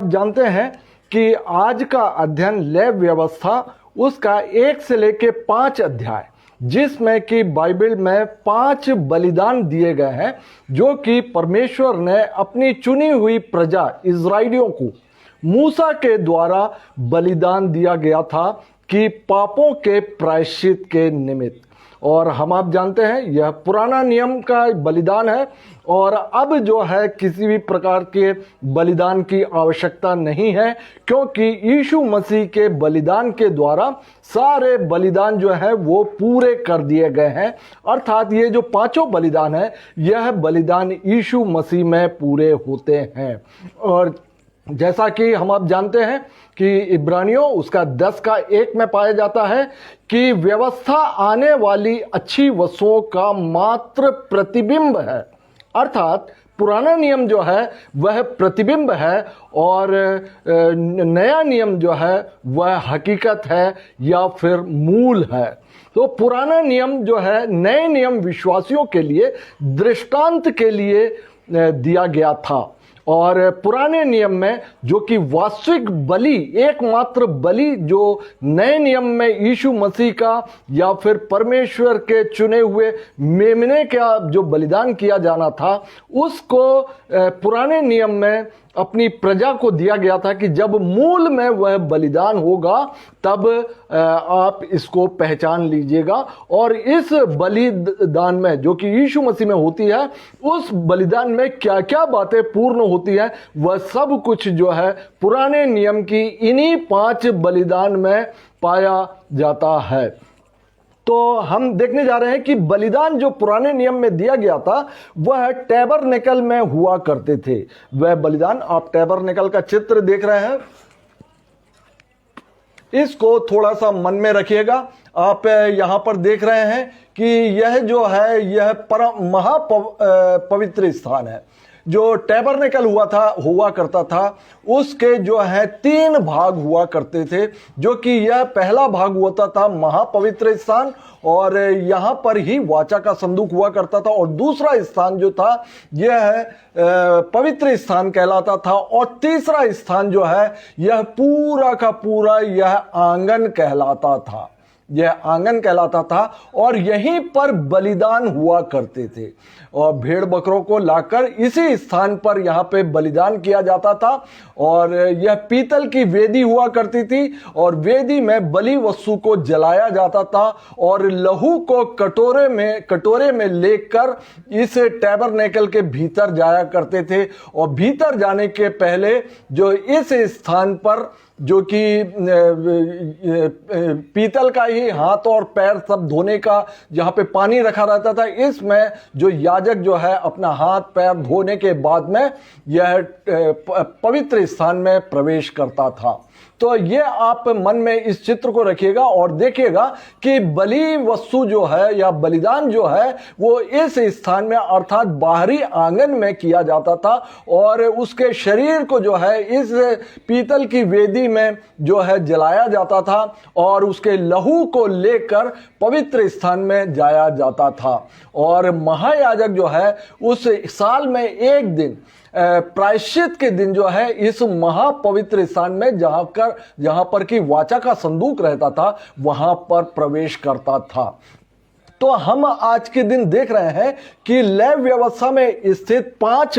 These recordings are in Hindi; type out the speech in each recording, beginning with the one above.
आप जानते हैं कि आज का अध्ययन लैब व्यवस्था, उसका 1 से लेके 5 अध्याय, जिसमें कि बाइबल में 5 बलिदान दिए गए हैं जो कि परमेश्वर ने अपनी चुनी हुई प्रजा इज़राइलियों को मूसा के द्वारा बलिदान दिया गया था कि पापों के प्रायश्चित के निमित्त। और हम आप जानते हैं यह पुराना नियम का बलिदान है और अब जो है किसी भी प्रकार के बलिदान की आवश्यकता नहीं है, क्योंकि यीशु मसीह के बलिदान के द्वारा सारे बलिदान जो है वो पूरे कर दिए गए हैं। अर्थात ये जो 5 बलिदान है, यह बलिदान यीशु मसीह में पूरे होते हैं। और जैसा कि हम आप जानते हैं कि इब्रानियों उसका 10:1 में पाया जाता है कि व्यवस्था आने वाली अच्छी वस्तुओं का मात्र प्रतिबिंब है। अर्थात पुराना नियम जो है वह प्रतिबिंब है और नया नियम जो है वह हकीकत है या फिर मूल है। तो पुराना नियम जो है नए नियम विश्वासियों के लिए दृष्टांत के लिए दिया गया था। और पुराने नियम में जो कि वास्तविक बलि, एकमात्र बलि जो नए नियम में यीशु मसीह का या फिर परमेश्वर के चुने हुए मेमने का जो बलिदान किया जाना था, उसको पुराने नियम में अपनी प्रजा को दिया गया था कि जब मूल में वह बलिदान होगा तब आप इसको पहचान लीजिएगा। और इस बलिदान में जो कि यीशु मसीह में होती है, उस बलिदान में क्या क्या बातें पूर्ण होती है, वह सब कुछ जो है पुराने नियम की इन्हीं 5 बलिदान में पाया जाता है। तो हम देखने जा रहे हैं कि बलिदान जो पुराने नियम में दिया गया था वह टैबरनेकल में हुआ करते थे। वह बलिदान, आप टैबरनेकल का चित्र देख रहे हैं, इसको थोड़ा सा मन में रखिएगा। आप यहां पर देख रहे हैं कि यह जो है यह परम महापवित्र स्थान है। जो टैबरनेकल हुआ करता था, उसके जो है 3 भाग हुआ करते थे, जो कि यह पहला भाग होता था महापवित्र स्थान और यहाँ पर ही वाचा का संदूक हुआ करता था, और दूसरा स्थान जो था यह पवित्र स्थान कहलाता था, और तीसरा स्थान जो है यह पूरा का पूरा यह आंगन कहलाता था। यह आंगन कहलाता था और यहीं पर बलिदान हुआ करते थे और भेड़ बकरों को लाकर इसी स्थान पर यहाँ पे बलिदान किया जाता था। और यह पीतल की वेदी हुआ करती थी और वेदी में बलि वस्तु को जलाया जाता था और लहू को कटोरे में लेकर इस टैबरनेकल के भीतर जाया करते थे। और भीतर जाने के पहले जो इस स्थान पर जो कि पीतल का ही हाथ और पैर सब धोने का जहाँ पे पानी रखा रहता था, इसमें जो याजक जो है अपना हाथ पैर धोने के बाद में यह पवित्र स्थान में प्रवेश करता था। तो ये आप मन में इस चित्र को रखिएगा और देखिएगा कि बलि वस्तु जो है या बलिदान जो है वो इस स्थान में अर्थात बाहरी आंगन में किया जाता था और उसके शरीर को जो है इस पीतल की वेदी में जो है जलाया जाता था और उसके लहू को लेकर पवित्र स्थान में जाया जाता था। और महायाजक जो है उस साल में एक दिन प्रायश्चित के दिन जो है इस महापवित्र स्थान में जहां पर कि वाचा का संदूक रहता था वहां पर प्रवेश करता था। तो हम आज के दिन देख रहे हैं कि लैव व्यवस्था में स्थित 5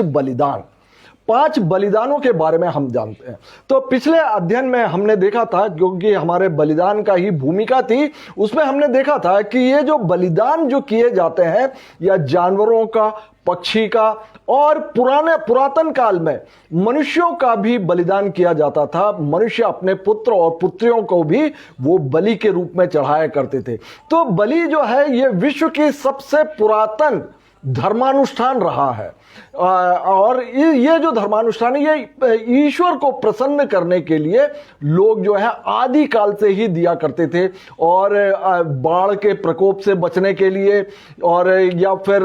बलिदानों के बारे में हम जानते हैं। तो पिछले अध्ययन में हमने देखा था, क्योंकि हमारे बलिदान का ही भूमिका थी, उसमें हमने देखा था कि ये जो बलिदान जो किए जाते हैं या जानवरों का, पक्षी का, और पुरातन काल में मनुष्यों का भी बलिदान किया जाता था। मनुष्य अपने पुत्र और पुत्रियों को भी वो बलि के रूप में चढ़ाया करते थे। तो बलि जो है ये विश्व की सबसे पुरातन धर्मानुष्ठान रहा है और ये जो धर्मानुष्ठान है ये ईश्वर को प्रसन्न करने के लिए लोग जो है आदि काल से ही दिया करते थे। और बाढ़ के प्रकोप से बचने के लिए और या फिर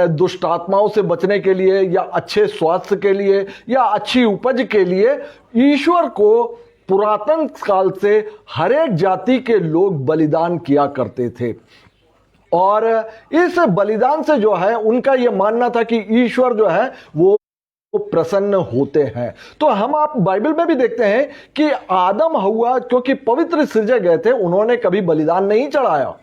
दुष्ट आत्माओं से बचने के लिए या अच्छे स्वास्थ्य के लिए या अच्छी उपज के लिए ईश्वर को पुरातन काल से हर एक जाति के लोग बलिदान किया करते थे। और इस बलिदान से जो है उनका यह मानना था कि ईश्वर जो है वो वो प्रसन्न होते हैं। तो हम आप बाइबल में भी देखते हैं कि आदम हव्वा क्योंकि पवित्र सृजे गए थे, उन्होंने कभी बलिदान नहीं चढ़ाया,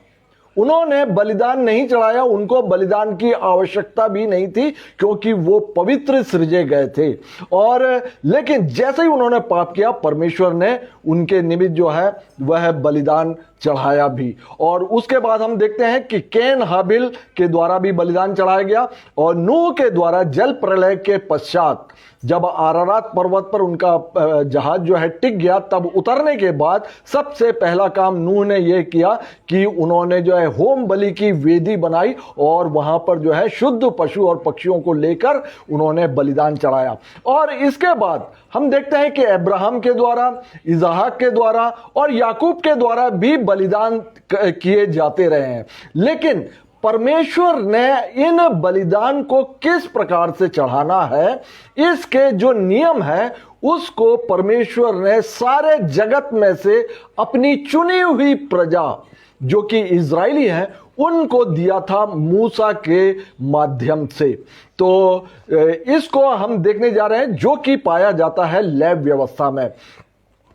उन्होंने बलिदान नहीं चढ़ाया, उनको बलिदान की आवश्यकता भी नहीं थी क्योंकि वो पवित्र सृजे गए थे। और लेकिन जैसे ही उन्होंने पाप किया, परमेश्वर ने उनके निमित्त जो है वह बलिदान चढ़ाया भी। और उसके बाद हम देखते हैं कि कैन हाबिल के द्वारा भी बलिदान चढ़ाया गया, और नूह के द्वारा जल प्रलय के पश्चात जब आरारात पर्वत पर उनका जहाज जो है टिक गया, तब उतरने के बाद सबसे पहला काम नूह ने यह किया कि उन्होंने जो है होम बलि की वेदी बनाई और वहां पर जो है शुद्ध पशु और पक्षियों को लेकर उन्होंने बलिदान चढ़ाया। और इसके बाद हम देखते हैं कि अब्राहम के द्वारा, इसहाक के द्वारा और याकूब के द्वारा भी बलिदान किए जाते रहे हैं। लेकिन परमेश्वर ने इन बलिदान को किस प्रकार से चढ़ाना है, इसके जो नियम है उसको परमेश्वर ने सारे जगत में से अपनी चुनी हुई प्रजा जो कि इजरायली हैं उनको दिया था मूसा के माध्यम से। तो इसको हम देखने जा रहे हैं जो कि पाया जाता है लेव व्यवस्था में।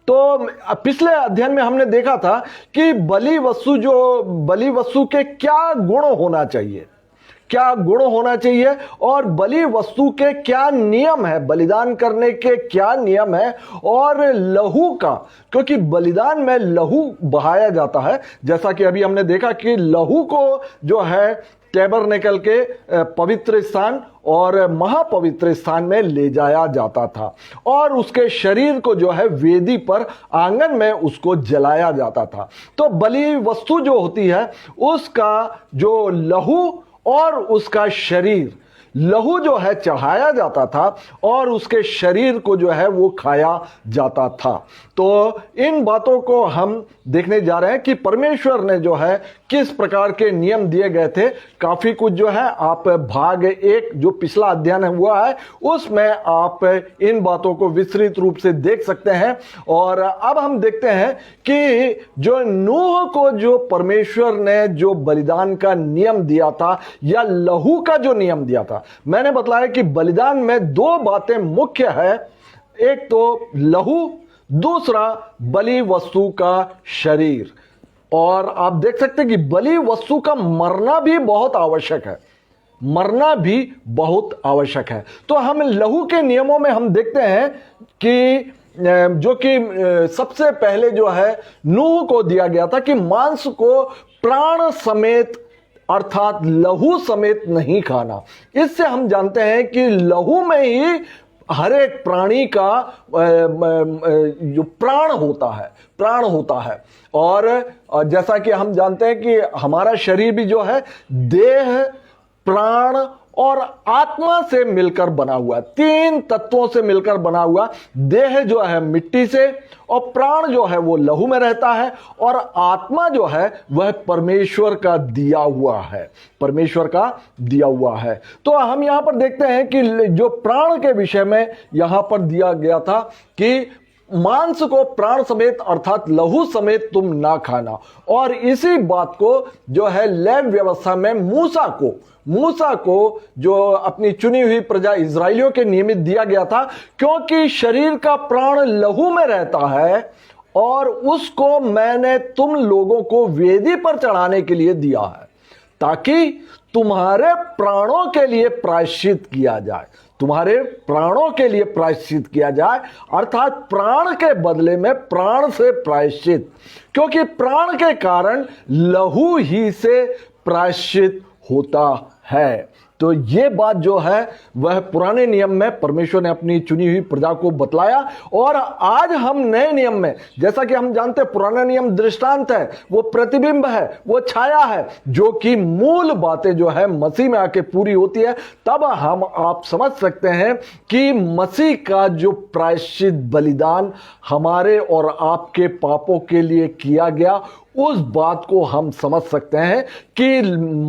तो पिछले अध्ययन में हमने देखा था कि बलि वस्तु के क्या गुण होना चाहिए, क्या गुण होना चाहिए और बलि वस्तु के क्या नियम है, बलिदान करने के क्या नियम है, और लहू का, क्योंकि बलिदान में लहू बहाया जाता है। जैसा कि अभी हमने देखा कि लहू को जो है टैबरनेकल के पवित्र स्थान और महापवित्र स्थान में ले जाया जाता था और उसके शरीर को जो है वेदी पर आंगन में उसको जलाया जाता था। तो बलि वस्तु जो होती है उसका जो लहू और उसका शरीर, लहू जो है चढ़ाया जाता था और उसके शरीर को जो है वो खाया जाता था। तो इन बातों को हम देखने जा रहे हैं कि परमेश्वर ने जो है किस प्रकार के नियम दिए गए थे। काफी कुछ जो है आप भाग 1 जो पिछला अध्ययन हुआ है उसमें आप इन बातों को विस्तृत रूप से देख सकते हैं। और अब हम देखते हैं कि जो नूह को जो परमेश्वर ने जो बलिदान का नियम दिया था या लहू का जो नियम दिया था, मैंने बताया कि बलिदान में 2 बातें मुख्य है, एक तो लहू, दूसरा बलि वस्तु का शरीर। और आप देख सकते हैं कि बलि वस्तु का मरना भी बहुत आवश्यक है, मरना भी बहुत आवश्यक है। तो हम लहू के नियमों में हम देखते हैं कि जो कि सबसे पहले जो है नूह को दिया गया था कि मांस को प्राण समेत अर्थात लहू समेत नहीं खाना। इससे हम जानते हैं कि लहू में ही हर एक प्राणी का जो प्राण होता है। और जैसा कि हम जानते हैं कि हमारा शरीर भी जो है देह, प्राण और आत्मा से मिलकर बना हुआ, 3 तत्वों से मिलकर बना हुआ। देह जो है मिट्टी से, और प्राण जो है वो लहू में रहता है, और आत्मा जो है वह परमेश्वर का दिया हुआ है, परमेश्वर का दिया हुआ है। तो हम यहां पर देखते हैं कि जो प्राण के विषय में यहां पर दिया गया था कि मांस को प्राण समेत अर्थात लहू समेत तुम ना खाना। और इसी बात को जो है लेव व्यवस्था में मूसा को जो अपनी चुनी हुई प्रजा इजराइलियों के नियमित दिया गया था, क्योंकि शरीर का प्राण लहू में रहता है और उसको मैंने तुम लोगों को वेदी पर चढ़ाने के लिए दिया है ताकि तुम्हारे प्राणों के लिए प्रायश्चित किया जाए, तुम्हारे प्राणों के लिए प्रायश्चित किया जाए, अर्थात प्राण के बदले में प्राण से प्रायश्चित, क्योंकि प्राण के कारण लहू ही से प्रायश्चित होता है। तो ये बात जो है वह पुराने नियम में परमेश्वर ने अपनी चुनी हुई प्रजा को बतलाया। और आज हम नए नियम में, जैसा कि हम जानते हैं पुराना नियम दृष्टांत है, वो प्रतिबिंब है, वो छाया है, जो कि मूल बातें जो है मसीह में आके पूरी होती है। तब हम आप समझ सकते हैं कि मसीह का जो प्रायश्चित बलिदान हमारे और आपके पापों के लिए किया गया, उस बात को हम समझ सकते हैं कि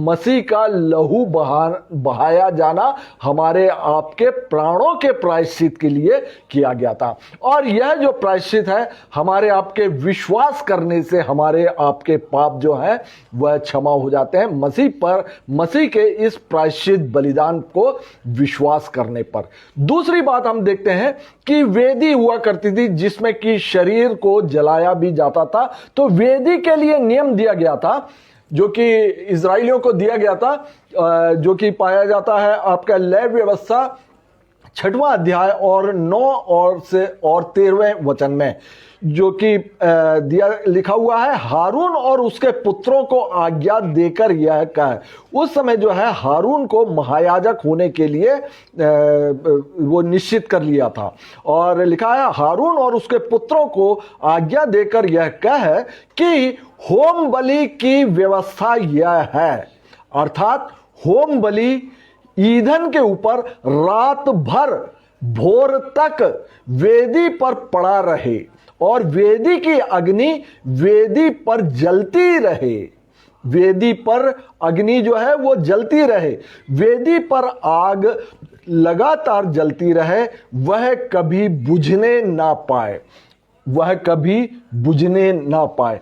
मसीह का लहू बहाया जाना हमारे आपके प्राणों के प्रायश्चित के लिए किया गया था। और यह जो प्रायश्चित है, हमारे आपके विश्वास करने से हमारे आपके पाप जो है वह क्षमा हो जाते हैं, मसीह के इस प्रायश्चित बलिदान को विश्वास करने पर। दूसरी बात हम देखते हैं कि वेदी हुआ करती थी जिसमें कि शरीर को जलाया भी जाता था। तो वेदी के लिए नियम दिया गया था जो कि इजराइलियों को दिया गया था, जो कि पाया जाता है आपका लेवी व्यवस्था 6वां अध्याय और 9 और 13वें वचन में, जो कि लिखा हुआ है, हारून और उसके पुत्रों को आज्ञा देकर यह कहे। उस समय जो है हारून को महायाजक होने के लिए वो निश्चित कर लिया था, और लिखा है हारून और उसके पुत्रों को आज्ञा देकर यह कहे कि होम बलि की व्यवस्था यह है, अर्थात होम बलि ईंधन के ऊपर रात भर भोर तक वेदी पर पड़ा रहे और वेदी की अग्नि वेदी पर जलती रहे। वेदी पर अग्नि जो है वो जलती रहे, वेदी पर आग लगातार जलती रहे, वह कभी बुझने ना पाए, वह कभी बुझने ना पाए।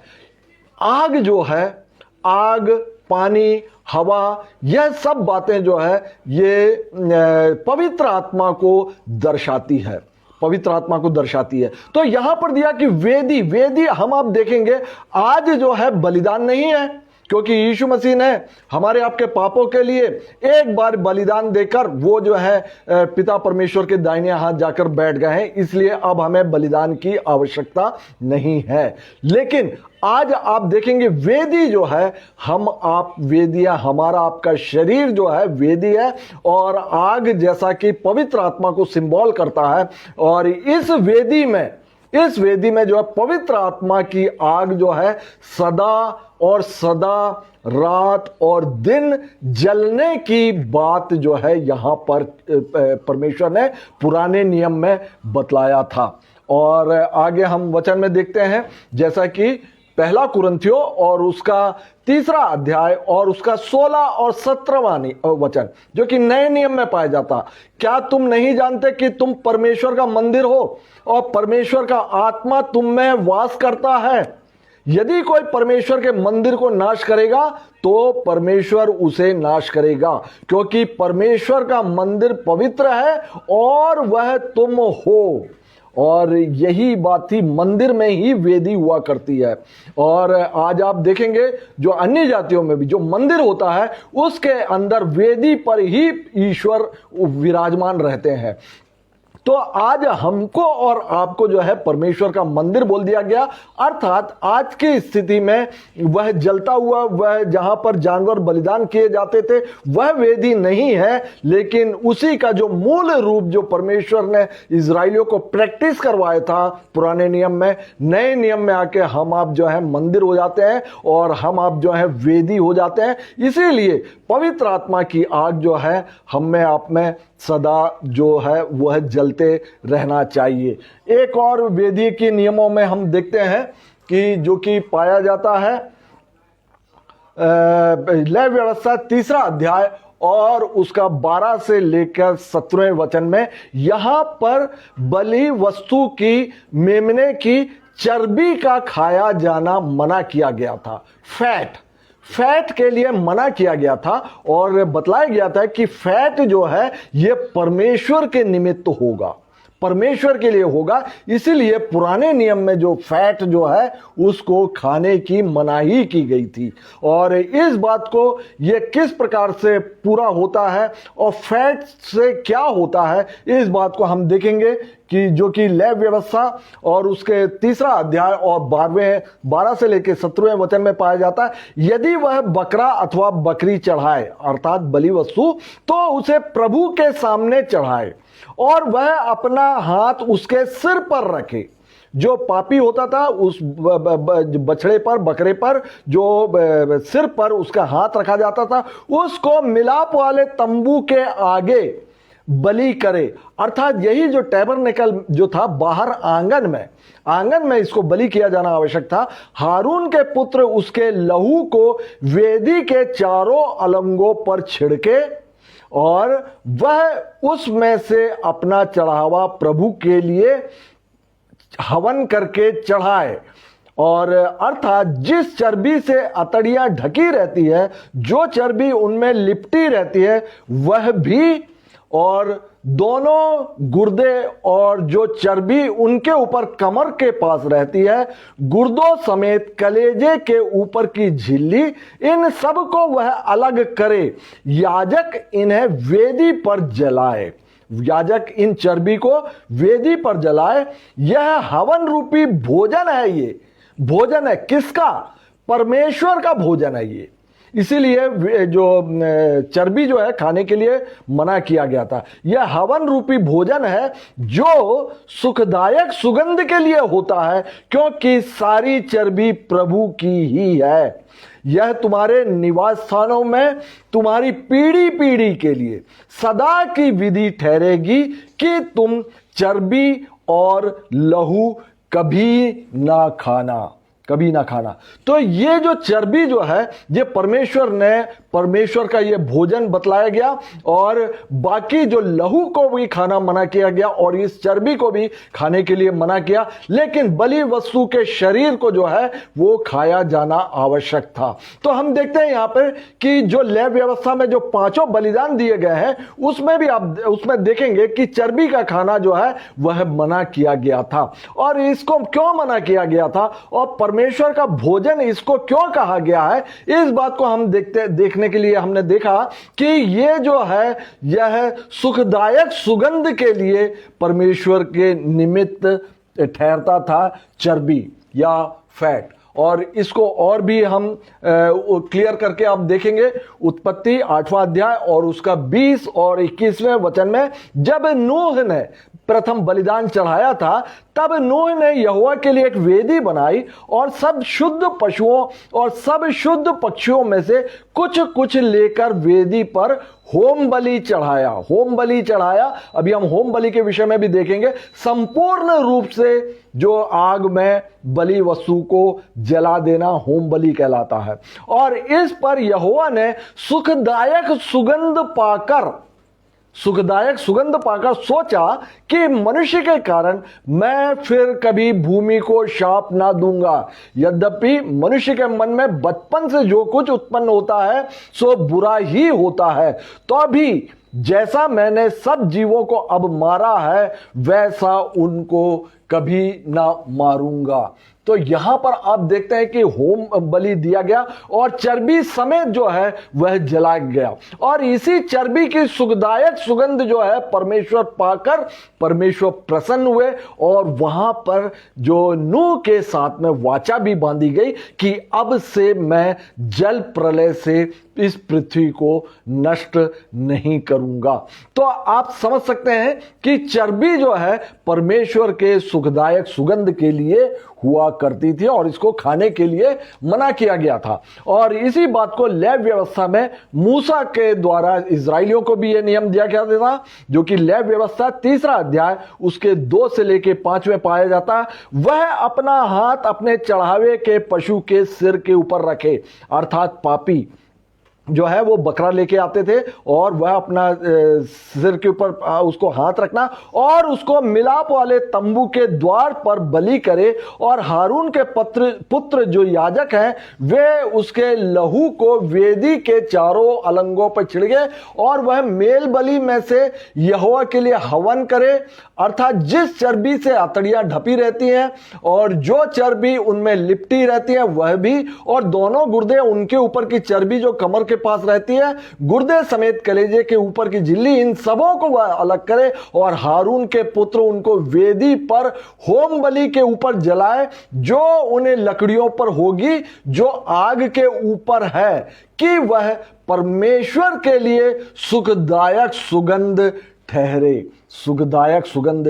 आग जो है, आग, पानी, हवा, यह सब बातें जो है ये पवित्र आत्मा को दर्शाती है, पवित्र आत्मा को दर्शाती है। तो यहां पर दिया कि वेदी हम आप देखेंगे आज जो है बलिदान नहीं है, क्योंकि यीशु मसीह ने हमारे आपके पापों के लिए एक बार बलिदान देकर वो जो है पिता परमेश्वर के दाहिने हाथ जाकर बैठ गए हैं, इसलिए अब हमें बलिदान की आवश्यकता नहीं है। लेकिन आज आप देखेंगे वेदी जो है, हम आप वेदियां, हमारा आपका शरीर जो है वेदी है, और आग जैसा कि पवित्र आत्मा को सिंबल करता है, और इस वेदी में जो है पवित्र आत्मा की आग जो है सदा और सदा, रात और दिन जलने की बात जो है यहां पर परमेश्वर ने पुराने नियम में बतलाया था। और आगे हम वचन में देखते हैं, जैसा कि 1 कुरिन्थियों और उसका 3 अध्याय और उसका 16 और 17वां वचन, जो कि नए नियम में पाया जाता। क्या तुम नहीं जानते कि तुम परमेश्वर का मंदिर हो और परमेश्वर का आत्मा तुम में वास करता है? यदि कोई परमेश्वर के मंदिर को नाश करेगा तो परमेश्वर उसे नाश करेगा, क्योंकि परमेश्वर का मंदिर पवित्र है और वह तुम हो। और यही बात थी, मंदिर में ही वेदी हुआ करती है। और आज आप देखेंगे जो अन्य जातियों में भी जो मंदिर होता है उसके अंदर वेदी पर ही ईश्वर विराजमान रहते हैं। तो आज हमको और आपको जो है परमेश्वर का मंदिर बोल दिया गया, अर्थात आज की स्थिति में वह जलता हुआ, वह जहां पर जानवर बलिदान किए जाते थे वह वेदी नहीं है, लेकिन उसी का जो मूल रूप जो परमेश्वर ने इजराइलियों को प्रैक्टिस करवाया था पुराने नियम में, नए नियम में आके हम आप जो है मंदिर हो जाते हैं और हम आप जो है वेदी हो जाते हैं। इसीलिए पवित्र आत्मा की आग जो है हम में आप में सदा जो है वह जलते रहना चाहिए। एक और वेदी के नियमों में हम देखते हैं कि जो कि पाया जाता है लेवी व्यवस्था 3 अध्याय और उसका 12 से लेकर 17वें वचन में, यहां पर बलि वस्तु की मेमने की चर्बी का खाया जाना मना किया गया था। फैट के लिए मना किया गया था और बतलाया गया था कि फैट जो है यह परमेश्वर के निमित्त होगा, परमेश्वर के लिए होगा। इसीलिए पुराने नियम में जो फैट जो है उसको खाने की मनाही की गई थी। और इस बात को ये किस प्रकार से पूरा होता है और फैट से क्या होता है, इस बात को हम देखेंगे कि जो कि लेवी व्यवस्था और उसके 3 अध्याय और 12 से लेकर 17वें वचन में पाया जाता है। यदि वह बकरा अथवा बकरी चढ़ाए, अर्थात बलि वस्तु, तो उसे प्रभु के सामने चढ़ाए और वह अपना हाथ उसके सिर पर रखे। जो पापी होता था उस बछड़े पर, बकरे पर जो सिर पर उसका हाथ रखा जाता था, उसको मिलाप वाले तंबू के आगे बलि करे। अर्थात यही जो टैबरनेकल जो था बाहर आंगन में इसको बलि किया जाना आवश्यक था। हारून के पुत्र उसके लहू को वेदी के चारों अलंगों पर छिड़के और वह उसमें से अपना चढ़ावा प्रभु के लिए हवन करके चढ़ाए। और अर्थात जिस चर्बी से अतड़ियां ढकी रहती है, जो चर्बी उनमें लिपटी रहती है वह भी, और दोनों गुर्दे और जो चर्बी उनके ऊपर कमर के पास रहती है, गुर्दों समेत कलेजे के ऊपर की झिल्ली, इन सब को वह अलग करे। याजक इन्हें वेदी पर जलाए। याजक इन चर्बी को वेदी पर जलाए। यह हवन रूपी भोजन है। ये भोजन है किसका? परमेश्वर का भोजन है ये। इसीलिए जो चर्बी जो है खाने के लिए मना किया गया था। यह हवन रूपी भोजन है जो सुखदायक सुगंध के लिए होता है, क्योंकि सारी चर्बी प्रभु की ही है। यह तुम्हारे निवास स्थानों में तुम्हारी पीढ़ी पीढ़ी के लिए सदा की विधि ठहरेगी कि तुम चर्बी और लहू कभी ना खाना। तो ये जो चर्बी जो है, ये परमेश्वर का ये भोजन बतलाया गया, और बाकी जो लहू को भी खाना मना किया गया और इस चर्बी को भी खाने के लिए मना किया। लेकिन बलि वस्तु के शरीर को जो है वो खाया जाना आवश्यक था। तो हम देखते हैं यहां पर कि जो लेव व्यवस्था में जो 5 बलिदान दिए गए हैं, उसमें भी आप उसमें देखेंगे कि चर्बी का खाना जो है वह मना किया गया था। और इसको क्यों मना किया गया था और परमेश्वर का भोजन इसको क्यों कहा गया है, इस बात को हम देखने के लिए हमने देखा कि ये जो है यह सुखदायक सुगंध के लिए परमेश्वर के निमित्त ठहरता था, चर्बी या फैट। और इसको और भी हम क्लियर करके आप देखेंगे उत्पत्ति 8वां अध्याय और उसका 20 और 21वें वचन में, जब नूह ने प्रथम बलिदान चढ़ाया था, तब नूह ने यहोवा के लिए एक वेदी बनाई और सब शुद्ध पशुओं और सब शुद्ध पक्षियों में से कुछ कुछ लेकर वेदी पर होम बलि चढ़ाया। अभी हम होम बलि के विषय में भी देखेंगे। संपूर्ण रूप से जो आग में बलि वस्तु को जला देना होम बलि कहलाता है। और इस पर यहोवा ने सुखदायक सुगंध पाकर सोचा कि मनुष्य के कारण मैं फिर कभी भूमि को शाप ना दूंगा। यद्यपि मनुष्य के मन में बचपन से जो कुछ उत्पन्न होता है सो बुरा ही होता है, तो भी जैसा मैंने सब जीवों को अब मारा है वैसा उनको कभी ना मारूंगा। तो यहां पर आप देखते हैं कि होम बलि दिया गया और चर्बी समेत जो है वह जलाया गया। और इसी चर्बी की सुखदायक सुगंध जो है परमेश्वर पाकर परमेश्वर प्रसन्न हुए, और वहां पर जो नूह के साथ में वाचा भी बांधी गई कि अब से मैं जल प्रलय से इस पृथ्वी को नष्ट नहीं करूंगा। तो आप समझ सकते हैं कि चर्बी जो है परमेश्वर के सुखदायक सुगंध के लिए हुआ करती थी और इसको खाने के लिए मना किया गया था। और इसी बात को लेव व्यवस्था में मूसा के द्वारा इजराइलियों को भी यह नियम दिया गया था, जो कि लेव व्यवस्था 3रा अध्याय उसके 2 से लेके 5 में पाया जाता है। वह अपना हाथ अपने चढ़ावे के पशु के सिर के ऊपर रखे, अर्थात पापी जो है वो बकरा लेके आते थे और वह अपना सिर के ऊपर उसको हाथ रखना और उसको मिलाप वाले तंबू के द्वार पर बलि करे, और हारून के पुत्र जो याजक हैं वे उसके लहू को वेदी के चारों अलंगों पर छिड़के और वह मेल बलि में से यहोवा के लिए हवन करे। अर्थात जिस चर्बी से अतड़ियां ढपी रहती हैं और जो चर्बी उनमें लिपटी रहती है वह भी, और दोनों गुर्दे उनके ऊपर की चर्बी जो कमर के पास रहती है, गुर्दे समेत कलेजे के ऊपर की झिल्ली, इन सबों को वह अलग करे और हारून के पुत्र उनको वेदी पर होम बलि के ऊपर जलाए, जो उन्हें लकड़ियों पर होगी जो आग के ऊपर है, कि वह परमेश्वर के लिए सुखदायक सुगंध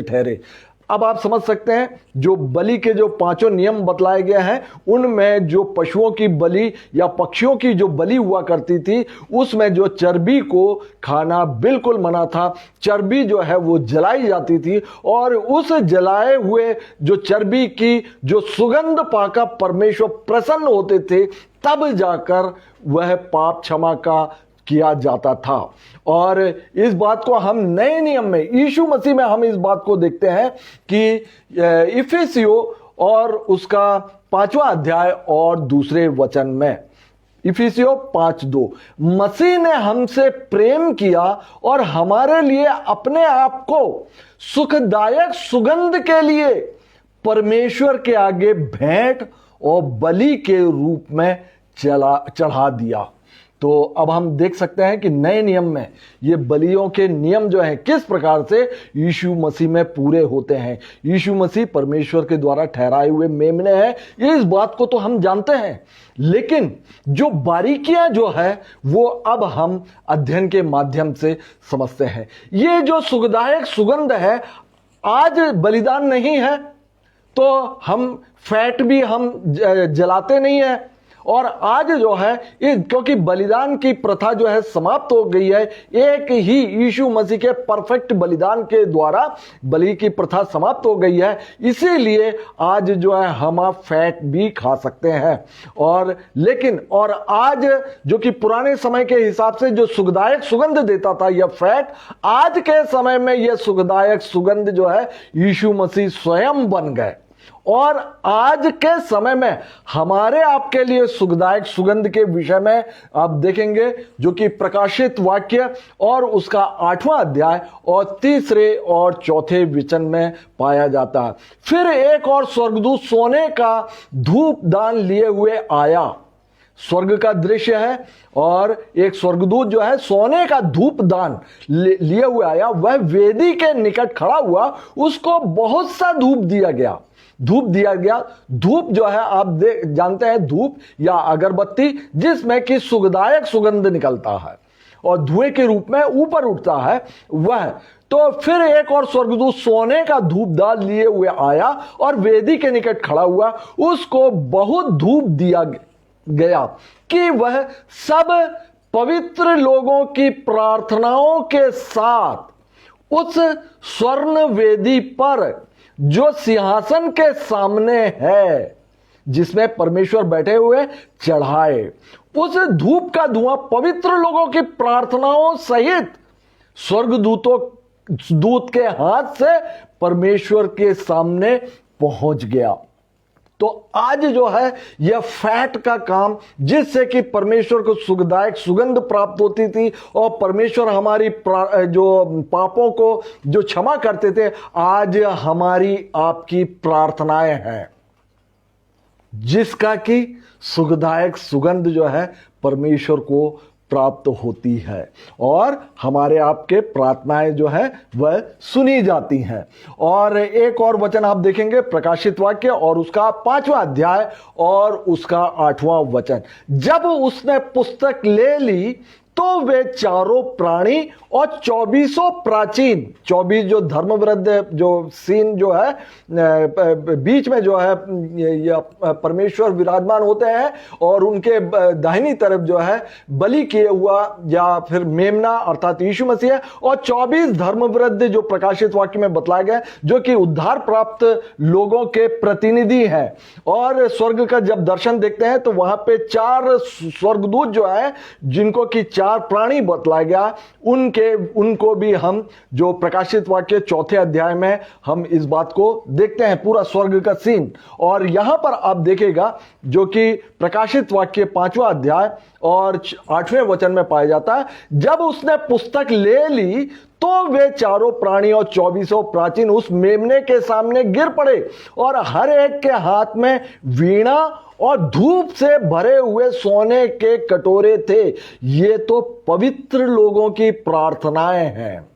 ठहरे। अब आप समझ सकते हैं जो बलि के जो 5 नियम बतलाए गए हैं, उनमें जो पशुओं की बलि या पक्षियों की जो बलि हुआ करती थी, उसमें जो चर्बी को खाना बिल्कुल मना था। चर्बी जो है वो जलाई जाती थी और उस जलाए हुए जो चर्बी की जो सुगंध पाकर परमेश्वर प्रसन्न होते थे, तब जाकर वह पाप क्षमा का किया जाता था। और इस बात को हम नए नियम में यीशु मसीह में हम इस बात को देखते हैं कि इफिसियों और उसका 5वां अध्याय और दूसरे वचन में, इफिसियों 5:2, मसीह ने हमसे प्रेम किया और हमारे लिए अपने आप को सुखदायक सुगंध के लिए परमेश्वर के आगे भेंट और बलि के रूप में चढ़ा दिया। तो अब हम देख सकते हैं कि नए नियम में ये बलियों के नियम जो हैं किस प्रकार से यीशु मसीह में पूरे होते हैं। यीशु मसीह परमेश्वर के द्वारा ठहराए हुए मेमने हैं, ये इस बात को तो हम जानते हैं, लेकिन जो बारीकियां जो है वो अब हम अध्ययन के माध्यम से समझते हैं। ये जो सुखदायक सुगंध है, आज बलिदान नहीं है तो हम फैट भी हम जलाते नहीं है, और आज जो है क्योंकि बलिदान की प्रथा जो है समाप्त हो गई है, एक ही यीशु मसीह के परफेक्ट बलिदान के द्वारा बलि की प्रथा समाप्त हो गई है, इसीलिए आज जो है हम आप फैट भी खा सकते हैं। और लेकिन और आज जो कि पुराने समय के हिसाब से जो सुखदायक सुगंध देता था यह फैट, आज के समय में यह सुखदायक सुगंध जो है यीशु मसीह स्वयं बन गए। और आज के समय में हमारे आपके लिए सुखदायक सुगंध के विषय में आप देखेंगे, जो कि प्रकाशित वाक्य और उसका 8वां अध्याय और 3 और 4 वचन में पाया जाता है। फिर एक और स्वर्गदूत सोने का धूप दान लिए हुए आया। स्वर्ग का दृश्य है, और एक स्वर्गदूत जो है सोने का धूप दान लिए हुए आया। वह वेदी के निकट खड़ा हुआ, उसको बहुत सा धूप दिया गया। धूप जो है आप जानते हैं, धूप या अगरबत्ती जिसमें कि सुखदायक सुगंध निकलता है और धुएं के रूप में ऊपर उठता है वह। तो फिर एक और स्वर्गदूत सोने का धूप दान लिए हुए आया और वेदी के निकट खड़ा हुआ, उसको बहुत धूप दिया गया कि वह सब पवित्र लोगों की प्रार्थनाओं के साथ उस स्वर्ण वेदी पर जो सिंहासन के सामने है, जिसमें परमेश्वर बैठे हुए, चढ़ाए। उस धूप का धुआं पवित्र लोगों की प्रार्थनाओं सहित दूत के हाथ से परमेश्वर के सामने पहुंच गया। तो आज जो है यह फैट का काम, जिससे कि परमेश्वर को सुखदायक सुगंध प्राप्त होती थी और परमेश्वर हमारी जो पापों को जो क्षमा करते थे, आज हमारी आपकी प्रार्थनाएं हैं, जिसका कि सुखदायक सुगंध जो है परमेश्वर को प्राप्त होती है और हमारे आपके प्रार्थनाएं जो है वह सुनी जाती हैं। और एक और वचन आप देखेंगे, प्रकाशित वाक्य और उसका 5वां अध्याय और उसका 8वां वचन। जब उसने पुस्तक ले ली तो वे चारों प्राणी और 24 प्राचीन, 24 जो धर्मवृद्ध जो सीन जो है बीच में जो है परमेश्वर विराजमान होते हैं और उनके दाहिनी तरफ जो है बलि किए हुआ या फिर मेमना अर्थात यीशु मसीह है, और 24 धर्मवृद्ध जो प्रकाशित वाक्य में बतलाया गया, जो कि उद्धार प्राप्त लोगों के प्रतिनिधि हैं। और स्वर्ग का जब दर्शन देखते हैं तो वहां पे 4 स्वर्गदूत जो है, जिनको कि 4 प्राणी बतलाया गया, उनको भी हम जो प्रकाशित वाक्य 4 अध्याय में हम इस बात को देखते हैं, पूरा स्वर्ग का सीन। और यहां पर आप देखेगा जो कि प्रकाशित वाक्य 5वां अध्याय और 8वें वचन में पाया जाता है, जब उसने पुस्तक ले ली तो वे चारों प्राणी और 24 प्राचीन उस मेमने के सामने गिर पड़े और हर एक के हाथ में वीणा और धूप से भरे हुए सोने के कटोरे थे। ये तो पवित्र लोगों की प्रार्थनाएं हैं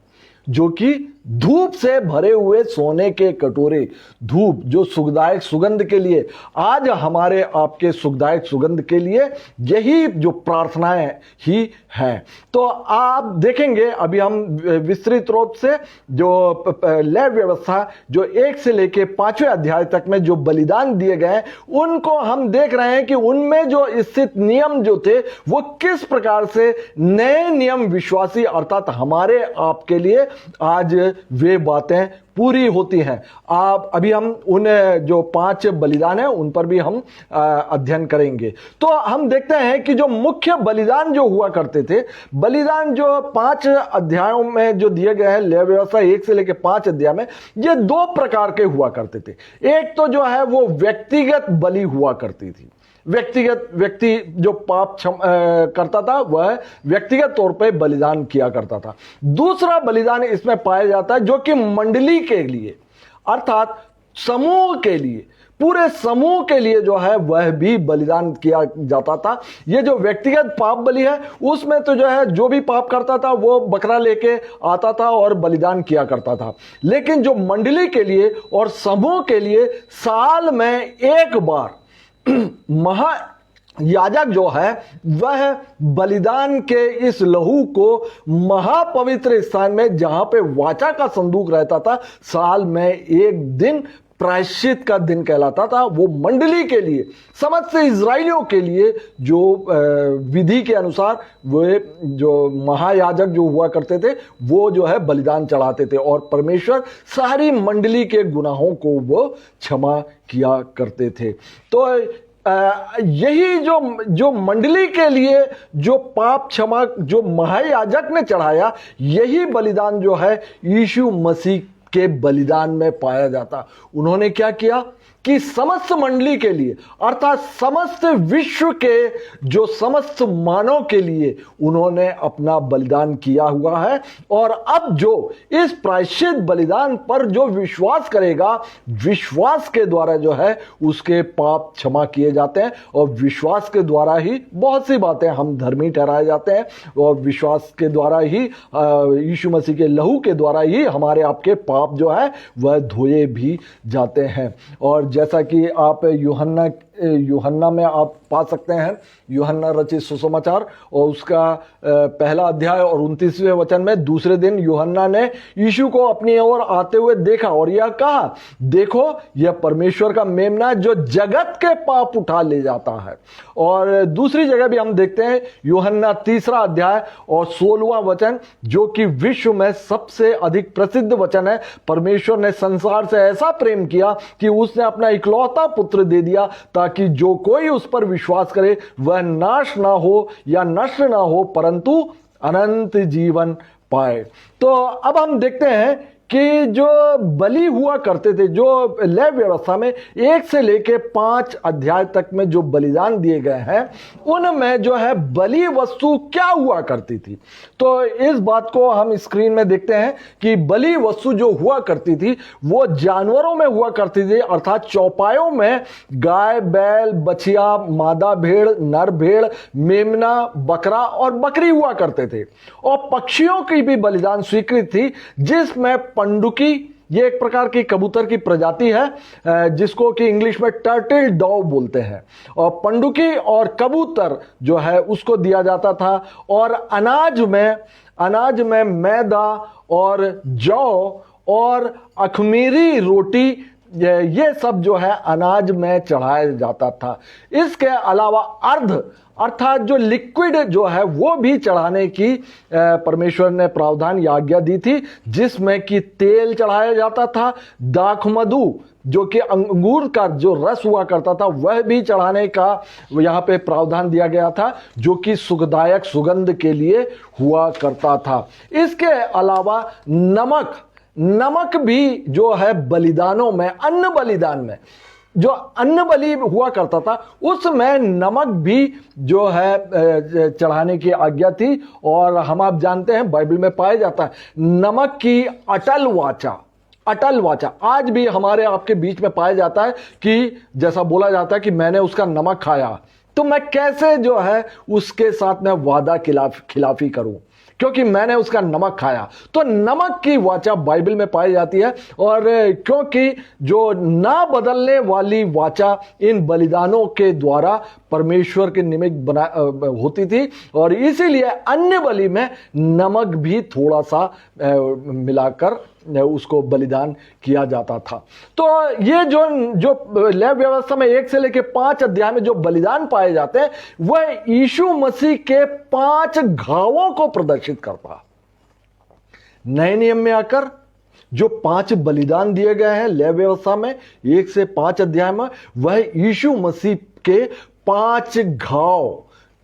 जो कि धूप से भरे हुए सोने के कटोरे, धूप जो सुखदायक सुगंध के लिए, आज हमारे आपके सुखदायक सुगंध के लिए यही जो प्रार्थनाएं ही हैं। तो आप देखेंगे अभी हम विस्तृत रूप से जो लय व्यवस्था जो 1 से लेके 5वें अध्याय तक में जो बलिदान दिए गए हैं उनको हम देख रहे हैं कि उनमें जो स्थित नियम जो थे वो किस प्रकार से नए नियम विश्वासी अर्थात हमारे आपके लिए आज वे बातें पूरी होती हैं। आप अभी हम उन जो 5 बलिदान है उन पर भी हम अध्ययन करेंगे। तो हम देखते हैं कि जो मुख्य बलिदान जो हुआ करते थे, बलिदान जो 5 अध्यायों में जो दिए गए हैं लय व्यवस्था 1 से लेकर 5 अध्याय में, ये 2 प्रकार के हुआ करते थे। एक तो जो है वो व्यक्तिगत बलि हुआ करती थी, व्यक्ति जो पाप करता था वह व्यक्तिगत तौर पे बलिदान किया करता था। दूसरा बलिदान इसमें पाया जाता है जो कि मंडली के लिए अर्थात समूह के लिए, पूरे समूह के लिए जो है वह भी बलिदान किया जाता था। ये जो व्यक्तिगत पाप बलि है उसमें तो जो है जो भी पाप करता था वो बकरा लेके आता था और बलिदान किया करता था। लेकिन जो मंडली के लिए और समूह के लिए साल में एक बार महायाजक जो है वह बलिदान के इस लहू को महापवित्र स्थान में जहां पे वाचा का संदूक रहता था, साल में एक दिन प्रायश्चित का दिन कहलाता था। वो मंडली के लिए, समस्त इजराइलियों के लिए जो विधि के अनुसार वे जो महायाजक जो हुआ करते थे वो जो है बलिदान चढ़ाते थे और परमेश्वर सारी मंडली के गुनाहों को वो क्षमा किया करते थे। तो यही जो मंडली के लिए जो पाप क्षमा जो महायाजक ने चढ़ाया, यही बलिदान जो है यीशु मसीह के बलिदान में पाया जाता। उन्होंने क्या किया कि समस्त मंडली के लिए अर्थात समस्त विश्व के जो समस्त मानव के लिए उन्होंने अपना बलिदान किया हुआ है। और अब जो इस प्रायश्चित बलिदान पर जो विश्वास करेगा, विश्वास के द्वारा जो है उसके पाप क्षमा किए जाते हैं और विश्वास के द्वारा ही बहुत सी बातें हम धर्मी ठहराए जाते हैं और विश्वास के द्वारा ही यीशु मसीह के लहू के द्वारा ही हमारे आपके पाप जो है वह धोए भी जाते हैं। और जैसा कि आप यूहन्ना में आप पा सकते हैं, यूहन्ना रचित सुसमाचार और उसका पहला अध्याय और 29वें वचन में, दूसरे दिन यूहन्ना ने यीशु को अपनी ओर आते हुए देखा और यह कहा, देखो यह परमेश्वर का मेमना जो जगत के पाप उठा ले जाता है। और दूसरी जगह भी हम देखते हैं यूहन्ना 3 अध्याय और 16वां वचन, जो कि विश्व में सबसे अधिक प्रसिद्ध वचन है। परमेश्वर ने संसार से ऐसा प्रेम किया कि उसने अपना इकलौता पुत्र दे दिया ताकि जो कोई उस पर विश्वास करे वह नाश ना हो या नष्ट ना हो परंतु अनंत जीवन पाए। तो अब हम देखते हैं कि जो बलि हुआ करते थे, जो लय व्यवस्था में 1 से लेके 5 अध्याय तक में जो बलिदान दिए गए हैं उनमें जो है बलि वस्तु क्या हुआ करती थी। तो इस बात को हम स्क्रीन में देखते हैं कि बलि वस्तु जो हुआ करती थी वो जानवरों में हुआ करती थी अर्थात चौपायों में गाय, बैल, बछिया, मादा भेड़, नर भेड़, मेमना, बकरा और बकरी हुआ करते थे। और पक्षियों की भी बलिदान स्वीकृत थी जिसमें पंडुकी, ये एक प्रकार की कबूतर की प्रजाति है जिसको कि इंग्लिश में टर्टल डॉव बोलते हैं, और पंडुकी और कबूतर जो है उसको दिया जाता था। और अनाज में मैदा और जौ और अखमीरी रोटी, ये सब जो है अनाज में चढ़ाया जाता था। इसके अलावा अर्ध अर्थात जो लिक्विड जो है वो भी चढ़ाने की परमेश्वर ने प्रावधान या आज्ञा दी थी, जिसमें कि तेल चढ़ाया जाता था, दाखमधु जो कि अंगूर का जो रस हुआ करता था वह भी चढ़ाने का यहाँ पे प्रावधान दिया गया था, जो कि सुखदायक सुगंध के लिए हुआ करता था। इसके अलावा नमक भी जो है बलिदानों में, अन्न बलिदान में जो अन्न बलि हुआ करता था उसमें नमक भी जो है चढ़ाने की आज्ञा थी। और हम आप जानते हैं बाइबल में पाया जाता है नमक की अटल वाचा आज भी हमारे आपके बीच में पाया जाता है कि जैसा बोला जाता है कि मैंने उसका नमक खाया तो मैं कैसे जो है उसके साथ में वादा खिलाफी करूं। क्योंकि मैंने उसका नमक खाया। तो नमक की वाचा बाइबल में पाई जाती है, और क्योंकि जो ना बदलने वाली वाचा इन बलिदानों के द्वारा परमेश्वर के निमित्त होती थी, और इसीलिए अन्य बलि में नमक भी थोड़ा सा मिलाकर उसको बलिदान किया जाता था। तो ये जो लेवी व्यवस्था में 1 से लेकर 5 अध्याय में जो बलिदान पाए जाते हैं, वह यीशु मसीह के 5 घावों को प्रदर्शित करता। नए नियम में आकर जो 5 बलिदान दिए गए हैं लेवी व्यवस्था में 1 से 5 अध्याय में, वह यीशु मसीह के 5 घाव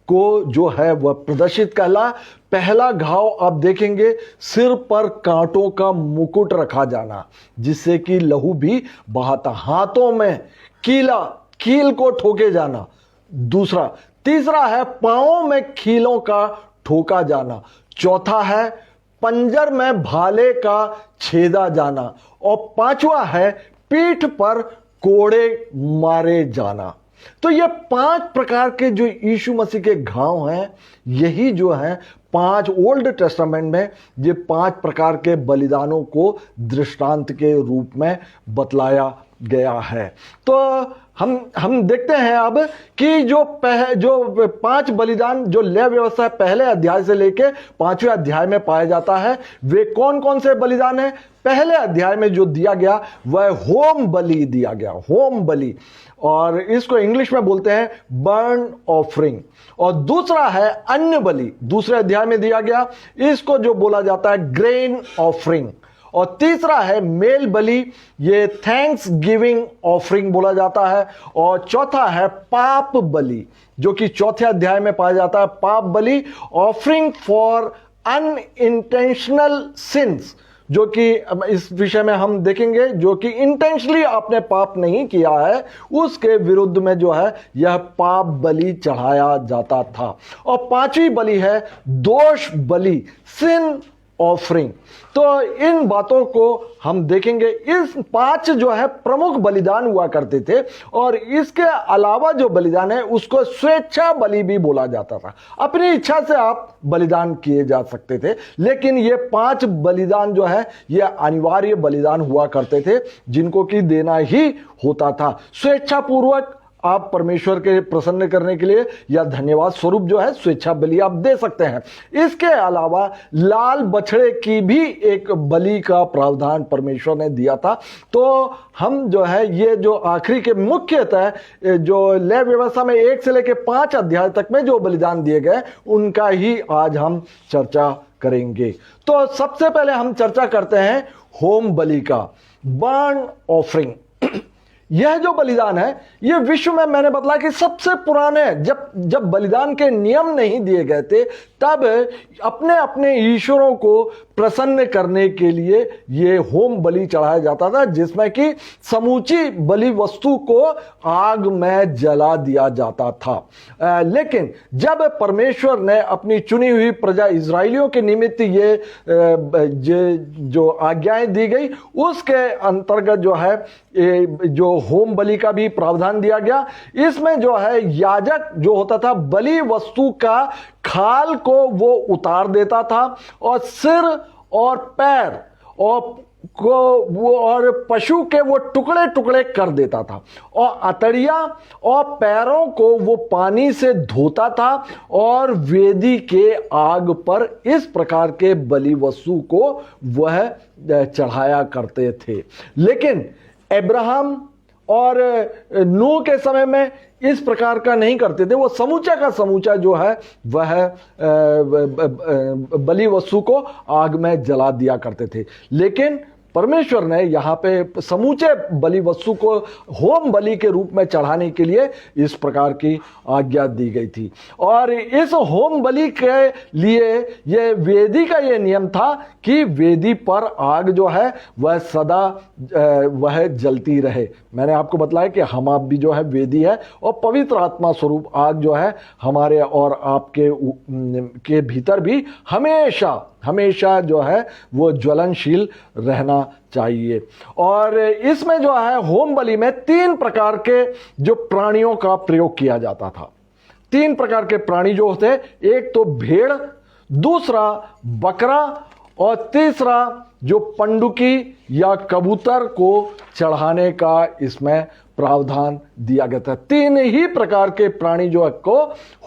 को जो है वह प्रदर्शित कहला। पहला घाव आप देखेंगे, सिर पर कांटों का मुकुट रखा जाना, जिससे कि लहू भी बहाता। हाथों में कील को ठोके जाना। तीसरा है पांवों में कीलों का ठोका जाना। चौथा है पंजर में भाले का छेदा जाना। और 5वां है पीठ पर कोड़े मारे जाना। तो ये 5 प्रकार के जो यीशु मसीह के घाव हैं, यही जो हैं 5 ओल्ड टेस्टामेंट में ये 5 प्रकार के बलिदानों को दृष्टांत के रूप में बतलाया गया है। तो हम देखते हैं अब कि जो 5 बलिदान जो लेवी व्यवस्था पहले अध्याय से लेके 5वें अध्याय में पाया जाता है, वे कौन कौन से बलिदान है। पहले अध्याय में जो दिया गया वह होम बलि दिया गया, होम बलि, और इसको इंग्लिश में बोलते हैं बर्न ऑफरिंग। और दूसरा है अन्न बलि, दूसरे अध्याय में दिया गया, इसको जो बोला जाता है ग्रेन ऑफरिंग। और तीसरा है मेल बलि, ये थैंक्स गिविंग ऑफरिंग बोला जाता है। और चौथा है पाप बलि, जो कि चौथे अध्याय में पाया जाता है, पाप बलि, ऑफरिंग फॉर अनइंटेंशनल सिंस, जो कि इस विषय में हम देखेंगे, जो कि इंटेंशनली आपने पाप नहीं किया है, उसके विरुद्ध में जो है यह पाप बलि चढ़ाया जाता था। और 5वीं बलि है दोष बलि, सिन ऑफरिंग। तो इन बातों को हम देखेंगे। इस 5 जो है प्रमुख बलिदान हुआ करते थे, और इसके अलावा जो बलिदान है उसको स्वेच्छा बलि भी बोला जाता था। अपनी इच्छा से आप बलिदान किए जा सकते थे, लेकिन ये 5 बलिदान जो है ये अनिवार्य बलिदान हुआ करते थे, जिनको कि देना ही होता था। स्वेच्छा पूर्वक आप परमेश्वर के प्रसन्न करने के लिए या धन्यवाद स्वरूप जो है स्वेच्छा बलि आप दे सकते हैं। इसके अलावा लाल बछड़े की भी एक बलि का प्रावधान परमेश्वर ने दिया था। तो हम जो है ये जो आखिरी के मुख्यतः जो लेवी व्यवस्था में 1 से लेकर 5 अध्याय तक में जो बलिदान दिए गए, उनका ही आज हम चर्चा करेंगे। तो सबसे पहले हम चर्चा करते हैं होम बलि का, बर्न ऑफरिंग। यह जो बलिदान है, यह विश्व में मैंने बतलाया कि सबसे पुराने, जब बलिदान के नियम नहीं दिए गए थे, तब अपने अपने ईश्वरों को प्रसन्न करने के लिए यह होम बलि चढ़ाया जाता था, जिसमें कि समूची बलि वस्तु को आग में जला दिया जाता था। लेकिन जब परमेश्वर ने अपनी चुनी हुई प्रजा इजराइलियों के निमित्त ये जो आज्ञाएं दी गई, उसके अंतर्गत जो है जो होम बलि का भी प्रावधान दिया गया। इसमें जो है याजक जो होता था, बलि वस्तु का खाल को वो उतार देता था, और सिर और पैर और पशु के वो टुकड़े टुकड़े कर देता था, और अतड़िया और पैरों को वो पानी से धोता था, और वेदी के आग पर इस प्रकार के बलि वस्तु को वह चढ़ाया करते थे। लेकिन अब्राहम और नूह के समय में इस प्रकार का नहीं करते थे। वो समूचा का समूचा जो है वह बलि वस्तु को आग में जला दिया करते थे। लेकिन परमेश्वर ने यहाँ पे समूचे बलि वस्तु को होम बलि के रूप में चढ़ाने के लिए इस प्रकार की आज्ञा दी गई थी। और इस होम बलि के लिए यह वेदी का यह नियम था कि वेदी पर आग जो है वह सदा वह जलती रहे। मैंने आपको बताया कि हम आप भी जो है वेदी है, और पवित्र आत्मा स्वरूप आग जो है हमारे और आपके के भीतर भी हमेशा जो है वो ज्वलनशील रहना चाहिए। और इसमें जो है होम बलि में 3 प्रकार के जो प्राणियों का प्रयोग किया जाता था। 3 प्रकार के प्राणी जो होते, एक तो भेड़, दूसरा बकरा, और तीसरा जो पंडुकी या कबूतर को चढ़ाने का इसमें प्रावधान दिया गया था। तीन ही प्रकार के प्राणी जो है को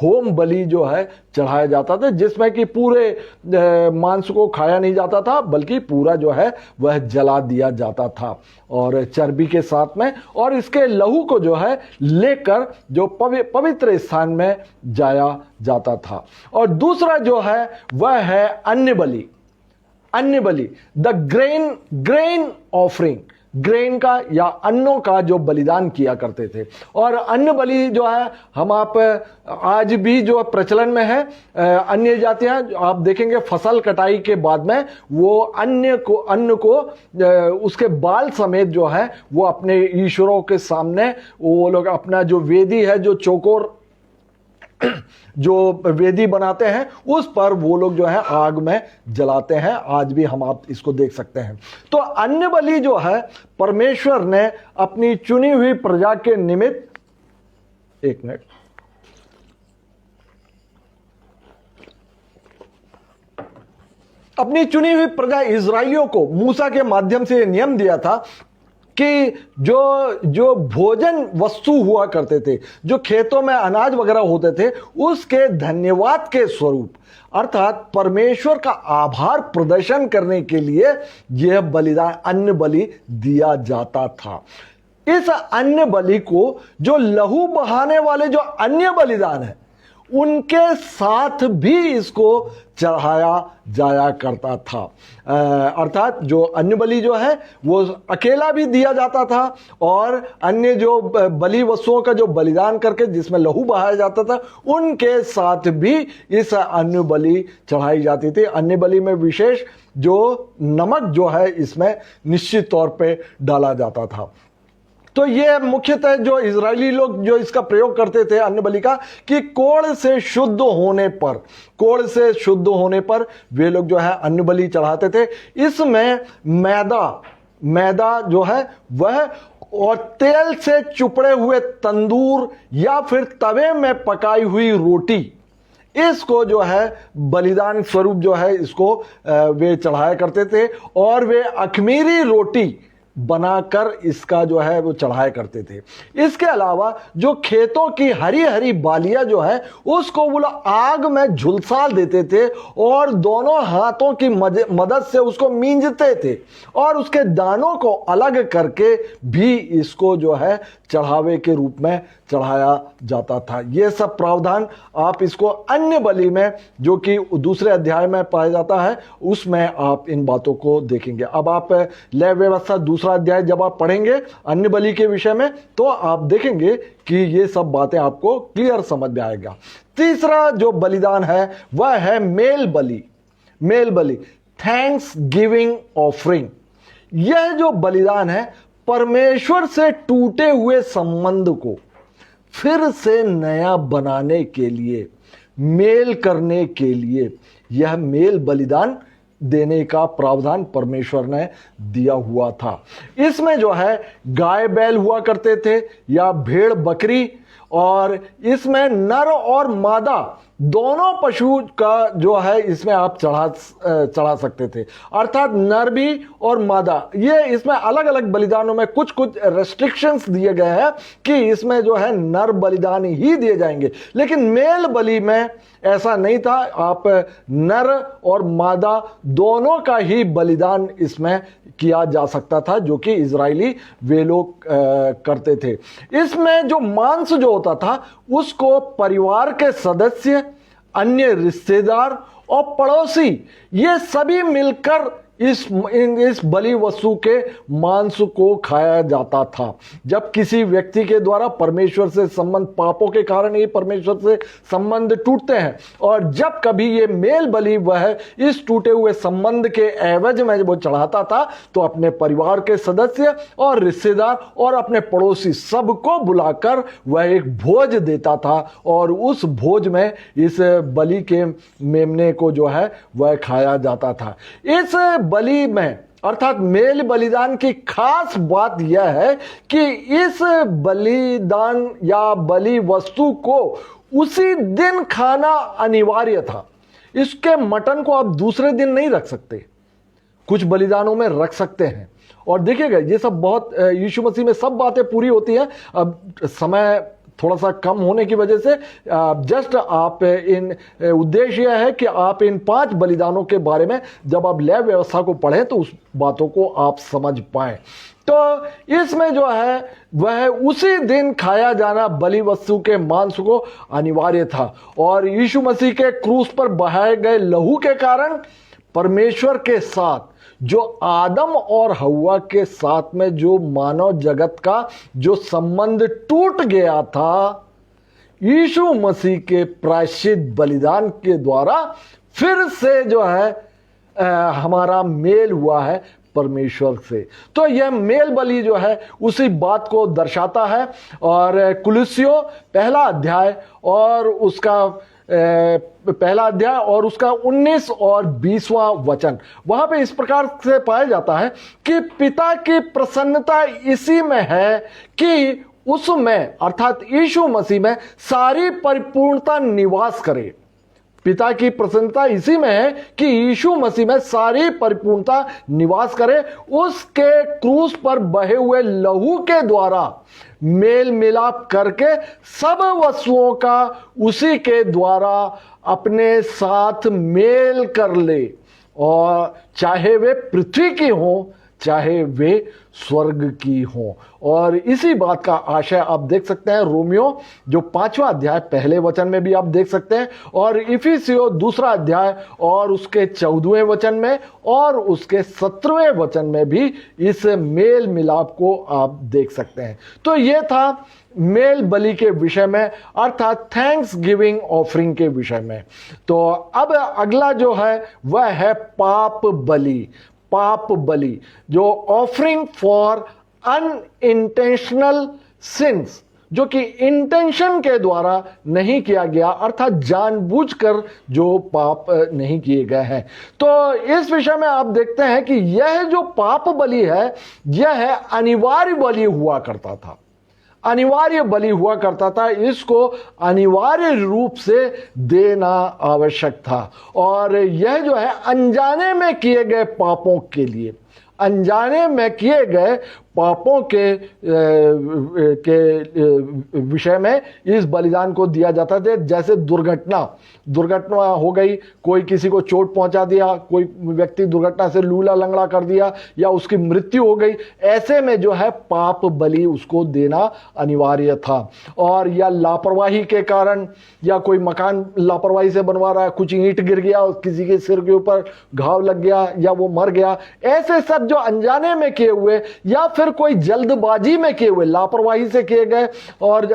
होम बलि जो है चढ़ाया जाता था, जिसमें कि पूरे मांस को खाया नहीं जाता था, बल्कि पूरा जो है वह जला दिया जाता था और चर्बी के साथ में, और इसके लहू को जो है लेकर जो पवित्र स्थान में जाया जाता था। और दूसरा जो है वह है अन्य बलि। अन्य बलि, द ग्रेन ऑफरिंग, ग्रेन का या अन्नों का जो बलिदान किया करते थे। और अन्न बलि जो है हम आप आज भी जो प्रचलन में है, अन्य जातियां आप देखेंगे फसल कटाई के बाद में वो अन्न को उसके बाल समेत जो है वो अपने ईश्वरों के सामने वो लोग अपना जो वेदी है, जो चौकोर जो वेदी बनाते हैं, उस पर वो लोग जो है आग में जलाते हैं। आज भी हम आप इसको देख सकते हैं। तो अन्य बलि जो है परमेश्वर ने अपनी चुनी हुई प्रजा के निमित्त, एक मिनट, अपनी चुनी हुई प्रजा इजराइलियों को मूसा के माध्यम से नियम दिया था कि जो भोजन वस्तु हुआ करते थे, जो खेतों में अनाज वगैरह होते थे, उसके धन्यवाद के स्वरूप, अर्थात परमेश्वर का आभार प्रदर्शन करने के लिए यह बलिदान अन्न बलि दिया जाता था। इस अन्न बलि को जो लहू बहाने वाले जो अन्य बलिदान है उनके साथ भी इसको चढ़ाया जाया करता था। अर्थात जो अन्न बलि जो है वो अकेला भी दिया जाता था, और अन्य जो बलि वस्तुओं का जो बलिदान करके जिसमें लहू बहाया जाता था उनके साथ भी इस अन्न बलि चढ़ाई जाती थी। अन्न बलि में विशेष जो नमक जो है इसमें निश्चित तौर पे डाला जाता था। तो ये मुख्यतः जो इजरायली लोग जो इसका प्रयोग करते थे अन्न बलि का, कि कोढ़ से शुद्ध होने पर वे लोग जो है अन्न बलि चढ़ाते थे। इसमें मैदा जो है वह और तेल से चुपड़े हुए तंदूर या फिर तवे में पकाई हुई रोटी, इसको जो है बलिदान स्वरूप जो है इसको वे चढ़ाया करते थे, और वे अखमीरी रोटी बनाकर इसका जो है वो चढ़ाया करते थे। इसके अलावा जो खेतों की हरी हरी बालियां जो है उसको वो आग में झुलसाल देते थे और दोनों हाथों की मदद से उसको मींजते थे, और उसके दानों को अलग करके भी इसको जो है चढ़ावे के रूप में चढ़ाया जाता था। यह सब प्रावधान आप इसको अन्य बलि में, जो कि दूसरे अध्याय में पाया जाता है, उसमें आप इन बातों को देखेंगे। अब आप लेव व्यवस्था दूसरा अध्याय जब आप पढ़ेंगे अन्य बलि के विषय में, तो आप देखेंगे कि ये सब बातें आपको क्लियर समझ में आएगा। तीसरा जो बलिदान है वह है मेल बलि, थैंक्स गिविंग ऑफरिंग। यह जो बलिदान है परमेश्वर से टूटे हुए संबंध को फिर से नया बनाने के लिए, मेल करने के लिए यह मेल बलिदान देने का प्रावधान परमेश्वर ने दिया हुआ था। इसमें जो है गाय बैल हुआ करते थे या भेड़ बकरी, और इसमें नर और मादा दोनों पशु का जो है इसमें आप चढ़ा सकते थे। अर्थात नर भी और मादा, ये इसमें अलग अलग बलिदानों में कुछ रेस्ट्रिक्शंस दिए गए हैं कि इसमें जो है नर बलिदान ही दिए जाएंगे, लेकिन मेल बलि में ऐसा नहीं था। आप नर और मादा दोनों का ही बलिदान इसमें किया जा सकता था, जो कि इजरायली वे लोग करते थे। इसमें जो मांस जो होता था उसको परिवार के सदस्य, अन्य रिश्तेदार और पड़ोसी, ये सभी मिलकर इस बलि वस्तु के मांस को खाया जाता था। जब किसी व्यक्ति के द्वारा परमेश्वर से संबंध, पापों के कारण ही परमेश्वर से संबंध टूटते हैं, और जब कभी ये मेल बलि वह इस टूटे हुए संबंध के एवज में वो चढ़ाता था, तो अपने परिवार के सदस्य और रिश्तेदार और अपने पड़ोसी सबको बुलाकर वह एक भोज देता था, और उस भोज में इस बलि के मेमने को जो है वह खाया जाता था। इस बलि में, अर्थात मेल बलिदान की खास बात यह है कि इस बलिदान या बलि वस्तु को उसी दिन खाना अनिवार्य था। इसके मटन को आप दूसरे दिन नहीं रख सकते, कुछ बलिदानों में रख सकते हैं। और देखिएगा ये सब बहुत यीशु मसीह में सब बातें पूरी होती हैं। अब समय थोड़ा सा कम होने की वजह से जस्ट आप इन उद्देश्य यह है कि आप इन 5 बलिदानों के बारे में जब आप लेवी व्यवस्था को पढ़ें तो उस बातों को आप समझ पाएं। तो इसमें जो है वह उसी दिन खाया जाना बलि वस्तु के मांस को अनिवार्य था, और यीशु मसीह के क्रूस पर बहाए गए लहू के कारण परमेश्वर के साथ जो आदम और हव्वा के साथ में जो मानव जगत का जो संबंध टूट गया था, यीशु मसीह के प्रायश्चित बलिदान के द्वारा फिर से जो है हमारा मेल हुआ है परमेश्वर से। तो यह मेल बलि जो है उसी बात को दर्शाता है। और कुलुस्सियों पहला अध्याय और उसका पहला अध्याय और उसका 19 और 20वां वचन, वहां पे इस प्रकार से पाया जाता है कि पिता की प्रसन्नता इसी में है कि उसमें अर्थात यीशु मसीह में सारी परिपूर्णता निवास करे। पिता की प्रसन्नता इसी में है कि यीशु मसीह में सारी परिपूर्णता निवास करे, उसके क्रूस पर बहे हुए लहू के द्वारा मेल मिलाप करके सब वस्तुओं का उसी के द्वारा अपने साथ मेल कर ले, और चाहे वे पृथ्वी की हो चाहे वे स्वर्ग की हो। और इसी बात का आशय आप देख सकते हैं रोमियो जो 5वां अध्याय पहले वचन में भी आप देख सकते हैं, और इफिसियों 2रा अध्याय और उसके 14वें वचन में और उसके 17वें वचन में भी इस मेल मिलाप को आप देख सकते हैं। तो यह था मेल बलि के विषय में, अर्थात थैंक्स गिविंग ऑफरिंग के विषय में। तो अब अगला जो है वह है पाप बलि। पाप बलि जो ऑफरिंग फॉर अनइंटेंशनल सिंस, जो कि इंटेंशन के द्वारा नहीं किया गया, अर्थात जानबूझकर जो पाप नहीं किए गए हैं। तो इस विषय में आप देखते हैं कि यह जो पाप बलि है यह अनिवार्य बलि हुआ करता था, अनिवार्य बलि हुआ करता था। इसको अनिवार्य रूप से देना आवश्यक था, और यह जो है अनजाने में किए गए पापों के लिए, अनजाने में किए गए पापों के विषय में इस बलिदान को दिया जाता था। जैसे दुर्घटना हो गई, कोई किसी को चोट पहुंचा दिया, कोई व्यक्ति दुर्घटना से लूला लंगड़ा कर दिया या उसकी मृत्यु हो गई, ऐसे में जो है पाप बलि उसको देना अनिवार्य था। और या लापरवाही के कारण, या कोई मकान लापरवाही से बनवा रहा है, कुछ ईंट गिर गया, किसी के सिर के ऊपर घाव लग गया या वो मर गया, ऐसे सब जो अनजाने में किए हुए या फिर कोई जल्दबाजी में किए हुए, लापरवाही से किए गए और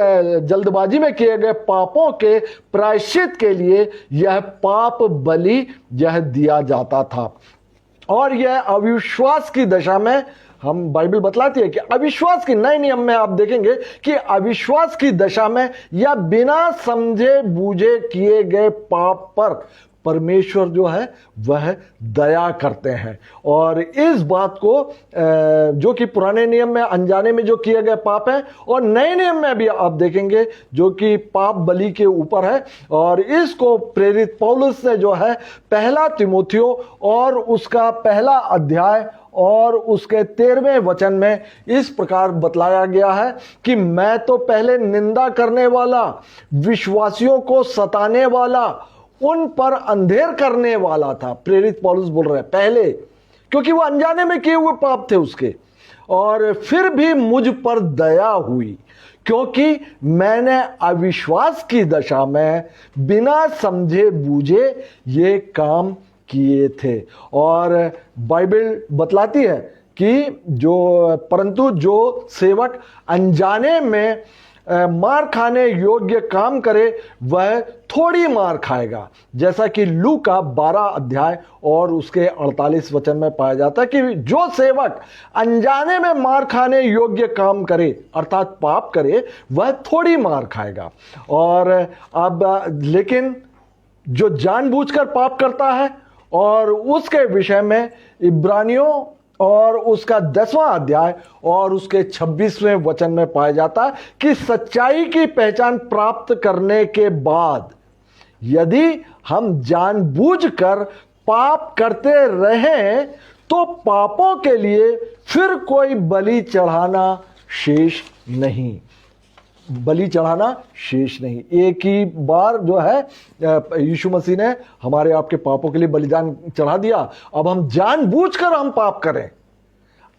जल्दबाजी में किए गए पापों के प्रायश्चित के लिए यह पाप बलि यह दिया जाता था। और यह अविश्वास की दशा में, हम बाइबल बतलाती है कि अविश्वास की नए नियम में आप देखेंगे कि अविश्वास की दशा में या बिना समझे बूझे किए गए पाप पर परमेश्वर जो है वह दया करते हैं। और इस बात को जो कि पुराने नियम में अनजाने में जो किए गए पाप हैं, और नए नियम में भी आप देखेंगे जो कि पाप बलि के ऊपर है। और इसको प्रेरित पौलुस ने जो है पहला तिमोथियो और उसका पहला अध्याय और उसके 13वें वचन में इस प्रकार बतलाया गया है कि मैं तो पहले निंदा करने वाला, विश्वासियों को सताने वाला, उन पर अंधेर करने वाला था। प्रेरित पौलुस बोल रहे हैं पहले, क्योंकि वो अनजाने में किए हुए पाप थे उसके, और फिर भी मुझ पर दया हुई क्योंकि मैंने अविश्वास की दशा में बिना समझे बूझे ये काम किए थे। और बाइबल बतलाती है कि परंतु जो सेवक अनजाने में मार खाने योग्य काम करे वह थोड़ी मार खाएगा, जैसा कि लूका 12 अध्याय और उसके 48 वचन में पाया जाता है कि जो सेवक अनजाने में मार खाने योग्य काम करे अर्थात पाप करे वह थोड़ी मार खाएगा। और अब लेकिन जो जानबूझकर पाप करता है, और उसके विषय में इब्रानियों और उसका 10वां अध्याय और उसके 26वें वचन में पाया जाता है कि सच्चाई की पहचान प्राप्त करने के बाद यदि हम जानबूझकर पाप करते रहे तो पापों के लिए फिर कोई बलि चढ़ाना शेष नहीं, बलि चढ़ाना शेष नहीं। एक ही बार जो है यीशु मसीह ने हमारे आपके पापों के लिए बलिदान चढ़ा दिया। अब हम जानबूझकर हम पाप करें,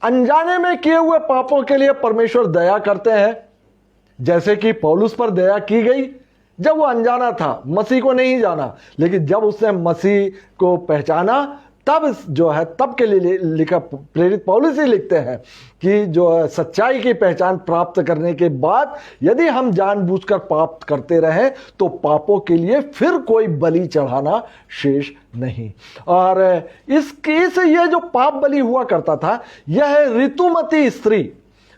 अनजाने में किए हुए पापों के लिए परमेश्वर दया करते हैं, जैसे कि पौलुस पर दया की गई जब वो अनजाना था, मसीह को नहीं जाना, लेकिन जब उसने मसीह को पहचाना तब जो है, तब के लिए लिखा प्रेरित पौलुस ही लिखते हैं कि जो सच्चाई की पहचान प्राप्त करने के बाद यदि हम जानबूझकर पाप करते रहें तो पापों के लिए फिर कोई बलि चढ़ाना शेष नहीं। और इस ये जो पाप बलि हुआ करता था, यह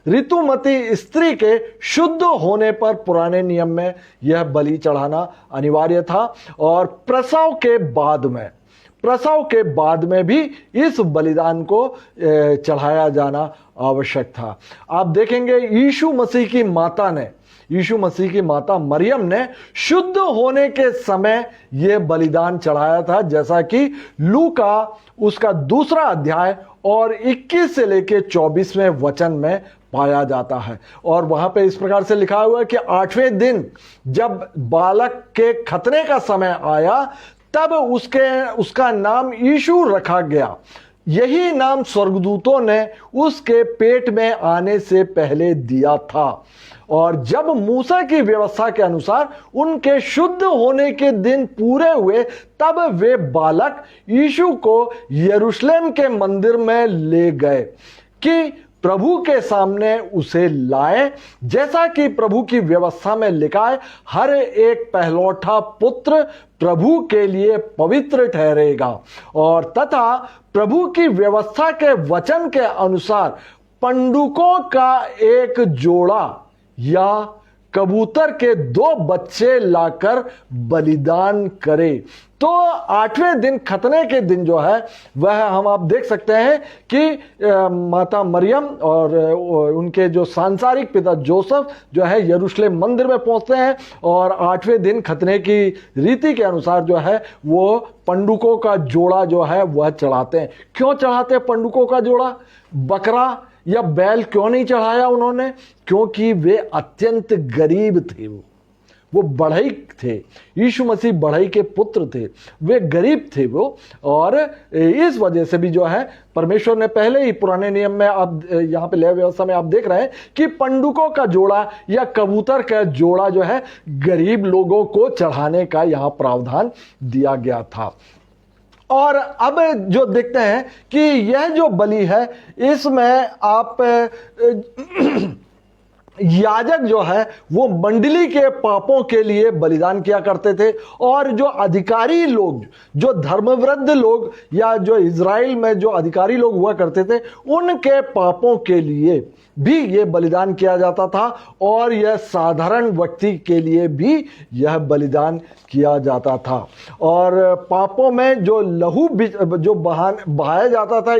ऋतुमती स्त्री के शुद्ध होने पर पुराने नियम में यह बलि चढ़ाना अनिवार्य था, और प्रसव के बाद में भी इस बलिदान को चढ़ाया जाना आवश्यक था। आप देखेंगे यीशु मसीह की माता मरियम ने शुद्ध होने के समय यह बलिदान चढ़ाया था, जैसा कि लूका उसका 2 अध्याय और 21 से लेकर 24वें वचन में पाया जाता है। और वहां पे इस प्रकार से लिखा हुआ है कि 8वें दिन जब बालक के खतने का समय आया तब उसका नाम यीशु रखा गया। यही नाम स्वर्गदूतों ने उसके पेट में आने से पहले दिया था। और जब मूसा की व्यवस्था के अनुसार उनके शुद्ध होने के दिन पूरे हुए तब वे बालक यीशु को यरूशलेम के मंदिर में ले गए कि प्रभु के सामने उसे लाए, जैसा कि प्रभु की व्यवस्था में लिखा है, हर एक पहलौठा पुत्र प्रभु के लिए पवित्र ठहरेगा। और तथा प्रभु की व्यवस्था के वचन के अनुसार पंडुकों का एक जोड़ा या कबूतर के 2 बच्चे लाकर बलिदान करे। तो 8वें दिन, खतने के दिन जो है वह आप देख सकते हैं कि माता मरियम और उनके जो सांसारिक पिता जोसेफ जो है यरूशलेम मंदिर में पहुंचते हैं, और 8वें दिन खतने की रीति के अनुसार जो है वो पंडुकों का जोड़ा जो है वह चढ़ाते हैं। क्यों चढ़ाते हैं पंडुकों का जोड़ा? बकरा या बैल क्यों नहीं चढ़ाया उन्होंने? क्योंकि वे अत्यंत गरीब थे, वो बढ़ई थे। यीशु मसीह बढ़ई के पुत्र थे, वे गरीब थे वो, और इस वजह से भी जो है परमेश्वर ने पहले ही पुराने नियम में, आप यहाँ पे लेवी व्यवस्था में आप देख रहे हैं कि पंडुकों का जोड़ा या कबूतर का जोड़ा जो है गरीब लोगों को चढ़ाने का यहाँ प्रावधान दिया गया था। और अब जो देखते हैं कि यह जो बलि है इसमें आप याजक जो है वो मंडली के पापों के लिए बलिदान किया करते थे, और जो अधिकारी लोग, जो धर्मवृद्ध लोग या जो इज़राइल में जो अधिकारी लोग हुआ करते थे उनके पापों के लिए भी ये बलिदान किया जाता था, और यह साधारण व्यक्ति के लिए भी यह बलिदान किया जाता था। और पापों में जो लहू जो बहाया जाता था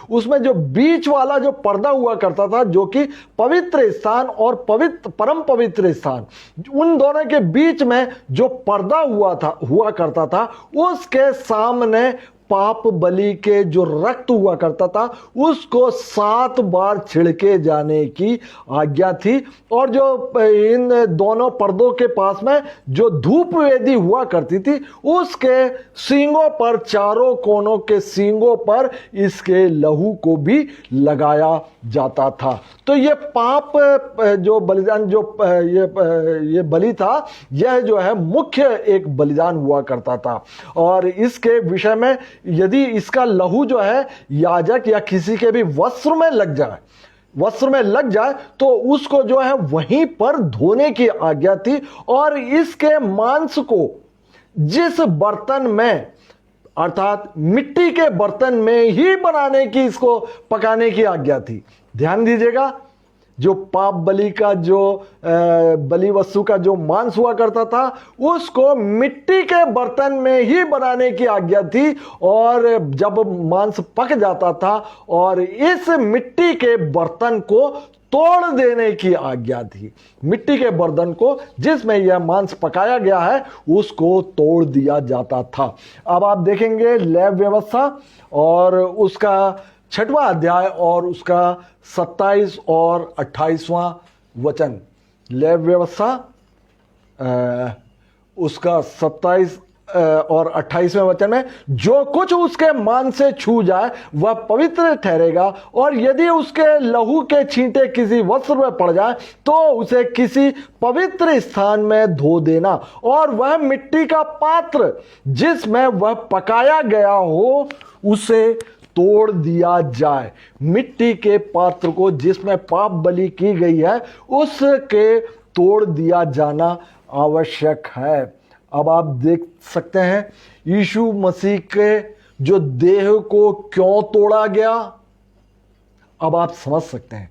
उसमें जो बीच वाला जो पर्दा हुआ करता था, जो कि पवित्र स्थान और परम पवित्र स्थान, उन दोनों के बीच में जो पर्दा हुआ करता था, उसके सामने पाप बलि के जो रक्त हुआ करता था उसको 7 बार छिड़के जाने की आज्ञा थी। और जो इन दोनों पर्दों के पास में जो धूप वेदी हुआ करती थी उसके सींगों पर, चारों कोनों के सींगों पर इसके लहू को भी लगाया जाता था। तो ये पाप जो बलिदान जो ये बलि था, यह जो है मुख्य एक बलिदान हुआ करता था। और इसके विषय में यदि इसका लहू जो है याजक या किसी के भी वस्त्र में लग जाए तो उसको जो है वहीं पर धोने की आज्ञा थी, और इसके मांस को जिस बर्तन में, अर्थात मिट्टी के बर्तन में ही बनाने की, इसको पकाने की आज्ञा थी। ध्यान दीजिएगा, जो पाप बलि का जो बलि वस्तु का जो मांस हुआ करता था उसको मिट्टी के बर्तन में ही बनाने की आज्ञा थी। और जब मांस पक जाता था और इस मिट्टी के बर्तन को तोड़ देने की आज्ञा थी। मिट्टी के बर्तन को जिसमें यह मांस पकाया गया है उसको तोड़ दिया जाता था। अब आप देखेंगे लेव व्यवस्था और उसका 6वां अध्याय और उसका 27 और 28वां वचन। लेव व्यवस्था उसका 27 और 28वें वचन में, जो कुछ उसके मान से छू जाए वह पवित्र ठहरेगा, और यदि उसके लहू के छींटे किसी वस्त्र में पड़ जाए तो उसे किसी पवित्र स्थान में धो देना, और वह मिट्टी का पात्र जिसमें वह पकाया गया हो उसे तोड़ दिया जाए। मिट्टी के पात्र को जिसमें पाप बलि की गई है उसके तोड़ दिया जाना आवश्यक है। अब आप देख सकते हैं यीशु मसीह के जो देह को क्यों तोड़ा गया। अब आप समझ सकते हैं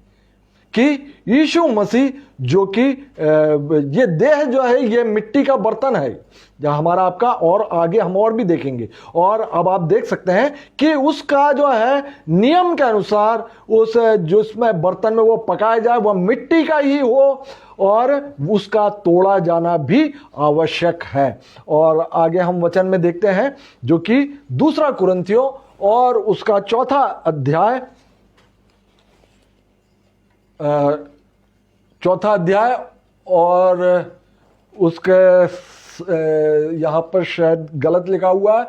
कि यीशु मसीह जो कि ये देह जो है ये मिट्टी का बर्तन है जहां हमारा आपका, और आगे हम और भी देखेंगे। और अब आप देख सकते हैं कि उसका जो है नियम के अनुसार उस जिसमें बर्तन में वो पकाया जाए वह मिट्टी का ही हो, और उसका तोड़ा जाना भी आवश्यक है। और आगे हम वचन में देखते हैं जो कि 2 कुरिन्थियों और उसका 4 अध्याय 4 अध्याय और उसके यहां पर शायद गलत लिखा हुआ है,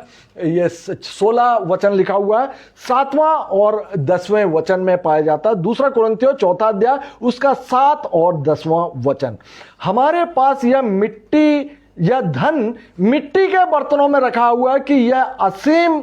ये 16 वचन लिखा हुआ है, 7वां और 10वें वचन में पाया जाता है। 2 कुरिन्थियों 4 अध्याय उसका 7 और 10वां वचन। हमारे पास यह मिट्टी या धन मिट्टी के बर्तनों में रखा हुआ है कि यह असीम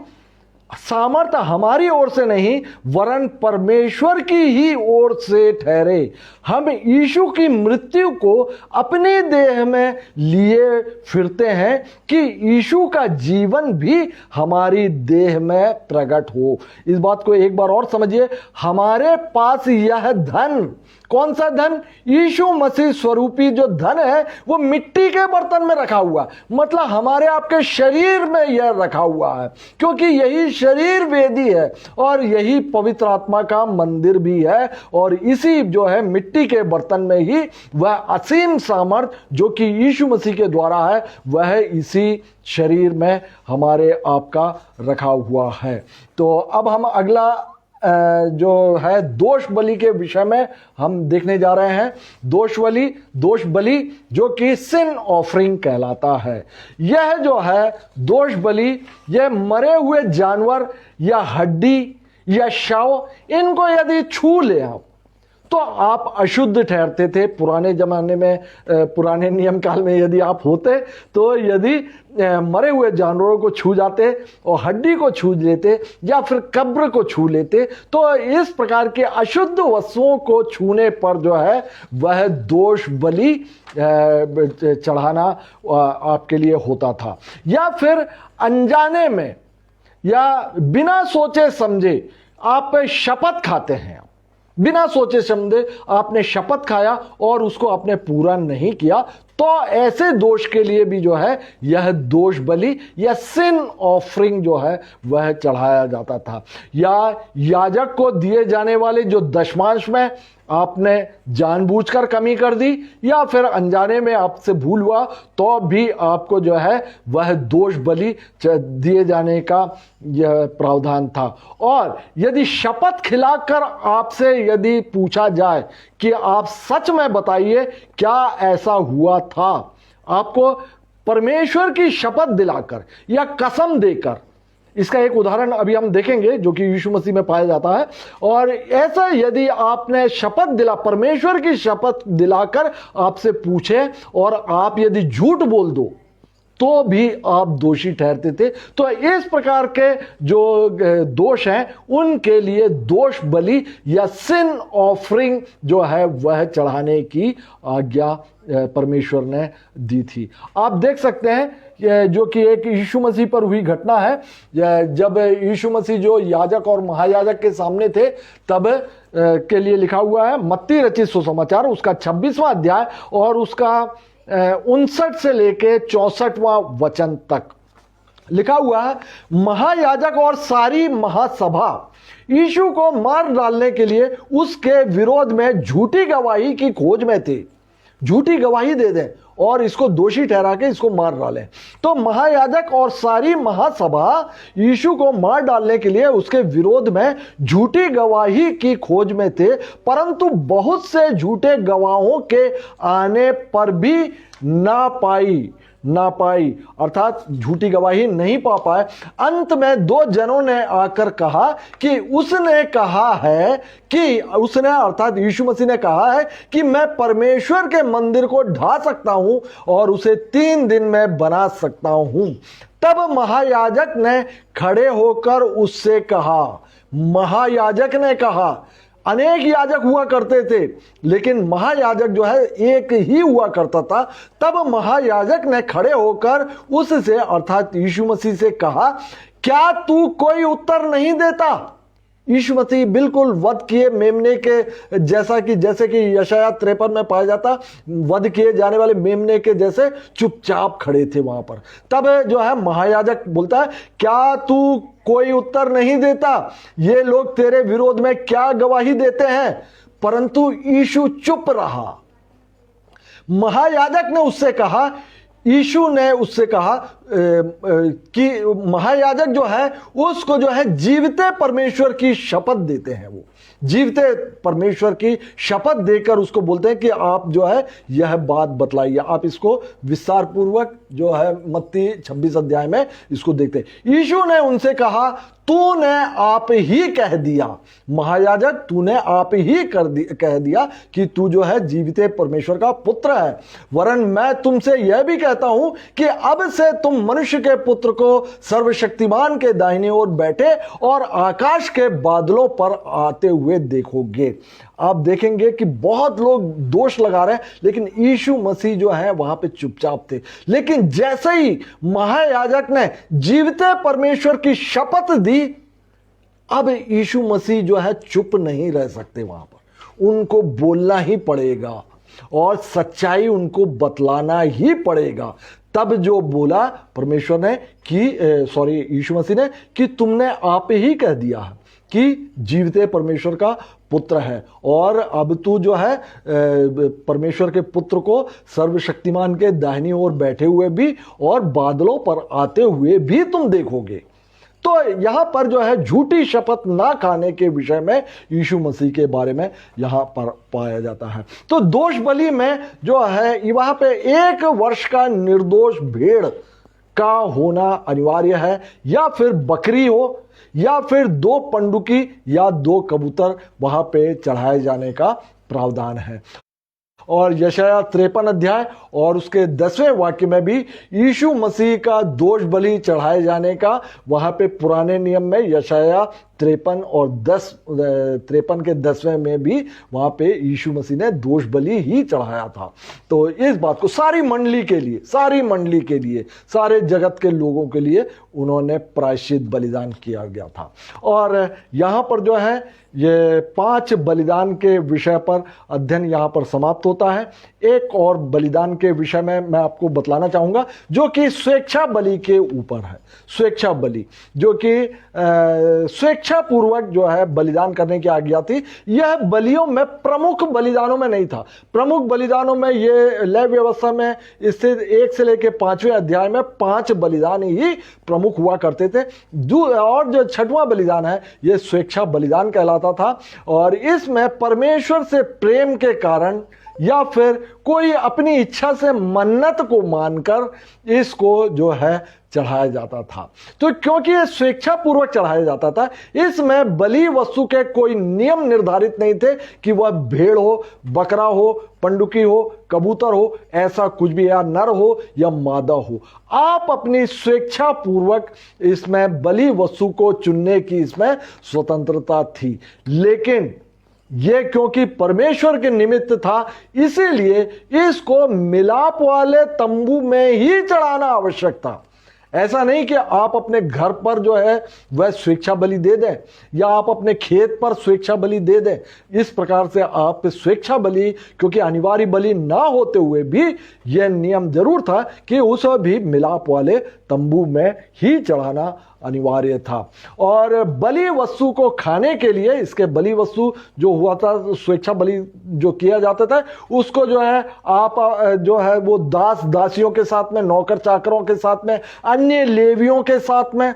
सामर्थ्य हमारी ओर से नहीं वरन परमेश्वर की ही ओर से ठहरे। हम यीशु की मृत्यु को अपने देह में लिए फिरते हैं कि यीशु का जीवन भी हमारी देह में प्रकट हो। इस बात को एक बार और समझिए, हमारे पास यह धन, कौन सा धन? यीशु मसीह स्वरूपी जो धन है वो मिट्टी के बर्तन में रखा हुआ, मतलब हमारे आपके शरीर में यह रखा हुआ है, क्योंकि यही शरीर वेदी है और यही पवित्र आत्मा का मंदिर भी है। और इसी जो है मिट्टी के बर्तन में ही वह असीम सामर्थ जो कि यीशु मसीह के द्वारा है वह इसी शरीर में हमारे आपका रखा हुआ है। तो अब हम अगला जो है दोष बलि के विषय में हम देखने जा रहे हैं। दोष बलि जो कि सिन ऑफरिंग कहलाता है। यह जो है दोष बलि, यह मरे हुए जानवर या हड्डी या शव, इनको यदि छू ले आप तो आप अशुद्ध ठहरते थे। पुराने जमाने में, पुराने नियम काल में यदि आप होते तो यदि मरे हुए जानवरों को छू जाते और हड्डी को छू लेते या फिर कब्र को छू लेते तो इस प्रकार के अशुद्ध वस्तुओं को छूने पर जो है वह दोष बलि चढ़ाना आपके लिए होता था। या फिर अनजाने में या बिना सोचे समझे आप शपथ खाते हैं, बिना सोचे समझे आपने शपथ खाया और उसको आपने पूरा नहीं किया, तो ऐसे दोष के लिए भी जो है यह दोष बलि या सिन ऑफरिंग जो है वह चढ़ाया जाता था। या याजक को दिए जाने वाले जो दशमांश में आपने जानबूझकर कमी कर दी या फिर अनजाने में आपसे भूल हुआ तो भी आपको जो है वह दोष बलि दिए जाने का यह प्रावधान था। और यदि शपथ खिलाकर आपसे यदि पूछा जाए कि आप सच में बताइए क्या ऐसा हुआ था, आपको परमेश्वर की शपथ दिलाकर या कसम देकर, इसका एक उदाहरण अभी हम देखेंगे जो कि यीशु मसीह में पाया जाता है। और ऐसा यदि आपने शपथ दिला, परमेश्वर की शपथ दिलाकर आपसे पूछे और आप यदि झूठ बोल दो तो भी आप दोषी ठहरते थे। तो इस प्रकार के जो दोष हैं उनके लिए दोष बलि या सिन ऑफरिंग जो है वह चढ़ाने की आज्ञा परमेश्वर ने दी थी। आप देख सकते हैं जो कि एक यीशु मसीह पर हुई घटना है। जब यीशु मसीह जो याजक और महायाजक के सामने थे तब के लिए लिखा हुआ है मत्ती रचित सुसमाचार उसका 26वां अध्याय और उसका 59 से लेके 64वां वचन तक। लिखा हुआ है, महायाजक और सारी महासभा यीशु को मार डालने के लिए उसके विरोध में झूठी गवाही की खोज में थे। झूठी गवाही दे दें और इसको दोषी ठहरा के इसको मार डालें। तो महायाजक और सारी महासभा यीशु को मार डालने के लिए उसके विरोध में झूठी गवाही की खोज में थे, परंतु बहुत से झूठे गवाहों के आने पर भी ना पाई अर्थात झूठी गवाही नहीं पा पाए। अंत में दो जनों ने आकर कहा कि उसने अर्थात यीशु मसीह ने कहा है कि मैं परमेश्वर के मंदिर को ढा सकता हूं और उसे 3 दिन में बना सकता हूं। तब महायाजक ने खड़े होकर उससे कहा, महायाजक ने कहा, अनेक याजक हुआ करते थे लेकिन महायाजक जो है एक ही हुआ करता था। तब महायाजक ने खड़े होकर उससे अर्थात यीशु मसीह से कहा, क्या तू कोई उत्तर नहीं देता? यीशु मसीह बिल्कुल वध किए मेमने के जैसे कि यशाया 53 में पाया जाता, वध किए जाने वाले मेमने के जैसे चुपचाप खड़े थे वहां पर। तब जो है महायाजक बोलता है, क्या तू कोई उत्तर नहीं देता? ये लोग तेरे विरोध में क्या गवाही देते हैं? परंतु यीशु चुप रहा। महायाजक ने उससे कहा, यीशु ने उससे कहा कि महायाजक जो है उसको जो है जीवते परमेश्वर की शपथ देते हैं। वो जीवते परमेश्वर की शपथ देकर उसको बोलते हैं कि आप जो है यह बात बतलाइए। आप इसको विस्तार पूर्वक जो है मत्ती 26 अध्याय में इसको देखते हैं। यीशु ने उनसे कहा, तूने आप ही कह दिया, महायाजक तूने आप ही कह दिया कि तू जो है जीविते परमेश्वर का पुत्र है। वरन मैं तुमसे यह भी कहता हूं कि अब से तुम मनुष्य के पुत्र को सर्वशक्तिमान के दाहिने ओर बैठे और आकाश के बादलों पर आते हुए देखोगे। आप देखेंगे कि बहुत लोग दोष लगा रहे हैं लेकिन यीशु मसीह जो है वहां पे चुपचाप थे। लेकिन जैसे ही महायाजक ने जीवते परमेश्वर की शपथ दी, अब यीशु मसीह जो है चुप नहीं रह सकते। वहां पर उनको बोलना ही पड़ेगा और सच्चाई उनको बतलाना ही पड़ेगा। तब जो बोला परमेश्वर ने कि यीशु मसीह ने कि तुमने आप ही कह दिया है कि जीवते परमेश्वर का पुत्र है और अब तू जो है परमेश्वर के पुत्र को सर्वशक्तिमान के दाहिनी ओर बैठे हुए भी और बादलों पर आते हुए भी तुम देखोगे। तो यहां पर जो है झूठी शपथ ना खाने के विषय में यीशु मसीह के बारे में यहां पर पाया जाता है। तो दोष बलि में जो है वहां पे 1 वर्ष का निर्दोष भेड़ का होना अनिवार्य है, या फिर बकरी हो या फिर 2 पंडुकी या 2 कबूतर वहां पे चढ़ाए जाने का प्रावधान है। और यशाया 53 अध्याय और उसके 10वें वाक्य में भी यीशु मसीह का दोष बलि चढ़ाए जाने का वहां पे पुराने नियम में यशाया 53 और 53 के 10वें में भी वहां पे यीशु मसीह ने दोष बलि ही चढ़ाया था। तो इस बात को सारी मंडली के लिए सारे जगत के लोगों के लिए उन्होंने प्रायश्चित बलिदान किया गया था। और यहां पर जो है ये 5 बलिदान के विषय पर अध्ययन यहां पर समाप्त होता है। एक और बलिदान के विषय में मैं आपको बतलाना चाहूंगा जो कि स्वेच्छा बलि के ऊपर है। स्वेच्छा बलि जो कि स्वेच्छा पूर्वक जो है बलिदान करने की आज्ञा थी। यह बलियों में प्रमुख बलिदानों में नहीं था। प्रमुख बलिदानों में ये लेवी व्यवस्था में स्थित 1 से लेकर 5वें अध्याय में 5 बलिदान ही प्रमुख हुआ करते थे। और जो 6वां बलिदान है ये स्वेच्छा बलिदान कहलाता था और इसमें परमेश्वर से प्रेम के कारण या फिर कोई अपनी इच्छा से मन्नत को मानकर इसको जो है चढ़ाया जाता था। तो क्योंकि ये स्वेच्छा पूर्वक चढ़ाया जाता था, इसमें बलि वस्तु के कोई नियम निर्धारित नहीं थे कि वह भेड़ हो, बकरा हो, पंडुकी हो, कबूतर हो, ऐसा कुछ भी, या नर हो या मादा हो। आप अपनी स्वेच्छा पूर्वक इसमें बलि वस्तु को चुनने की इसमें स्वतंत्रता थी। लेकिन ये क्योंकि परमेश्वर के निमित्त था इसीलिए इसको मिलाप वाले तंबू में ही चढ़ाना आवश्यक था। ऐसा नहीं कि आप अपने घर पर जो है वह स्वेच्छा बलि दे दें या आप अपने खेत पर स्वेच्छा बलि दे दें। इस प्रकार से आप स्वेच्छा बलि, क्योंकि अनिवार्य बलि ना होते हुए भी यह नियम जरूर था कि उसे भी मिलाप वाले तंबू में ही चढ़ाना अनिवार्य था। और बलि वस्तु को खाने के लिए, इसके बलि वस्तु जो हुआ था, स्वेच्छा बलि जो किया जाता था, उसको जो है आप जो है वो दास दासियों के साथ में, नौकर चाकरों के साथ में, अन्य लेवियों के साथ में,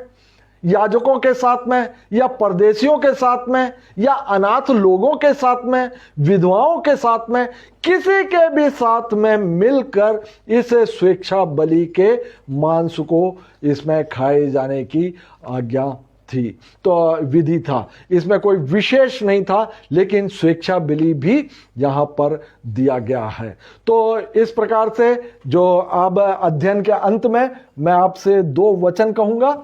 याजकों के साथ में, या परदेशियों के साथ में, या अनाथ लोगों के साथ में, विधवाओं के साथ में, किसी के भी साथ में मिलकर इस स्वेच्छा बलि के मांस को इसमें खाए जाने की आज्ञा थी। तो विधि था, इसमें कोई विशेष नहीं था, लेकिन स्वेच्छा बलि भी यहां पर दिया गया है। तो इस प्रकार से जो अब अध्ययन के अंत में मैं आपसे 2 वचन कहूंगा,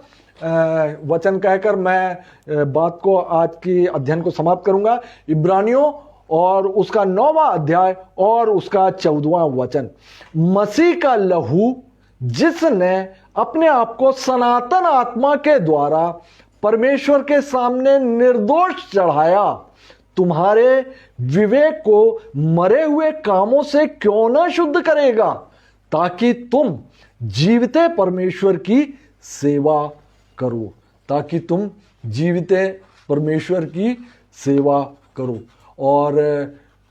वचन कहकर मैं बात को, आज की अध्ययन को समाप्त करूंगा। इब्रानियों और उसका 9वां अध्याय और उसका 14वां वचन। मसीह का लहू जिसने अपने आप को सनातन आत्मा के द्वारा परमेश्वर के सामने निर्दोष चढ़ाया, तुम्हारे विवेक को मरे हुए कामों से क्यों न शुद्ध करेगा, ताकि तुम जीविते परमेश्वर की सेवा करो, ताकि तुम जीविते परमेश्वर की सेवा करो। और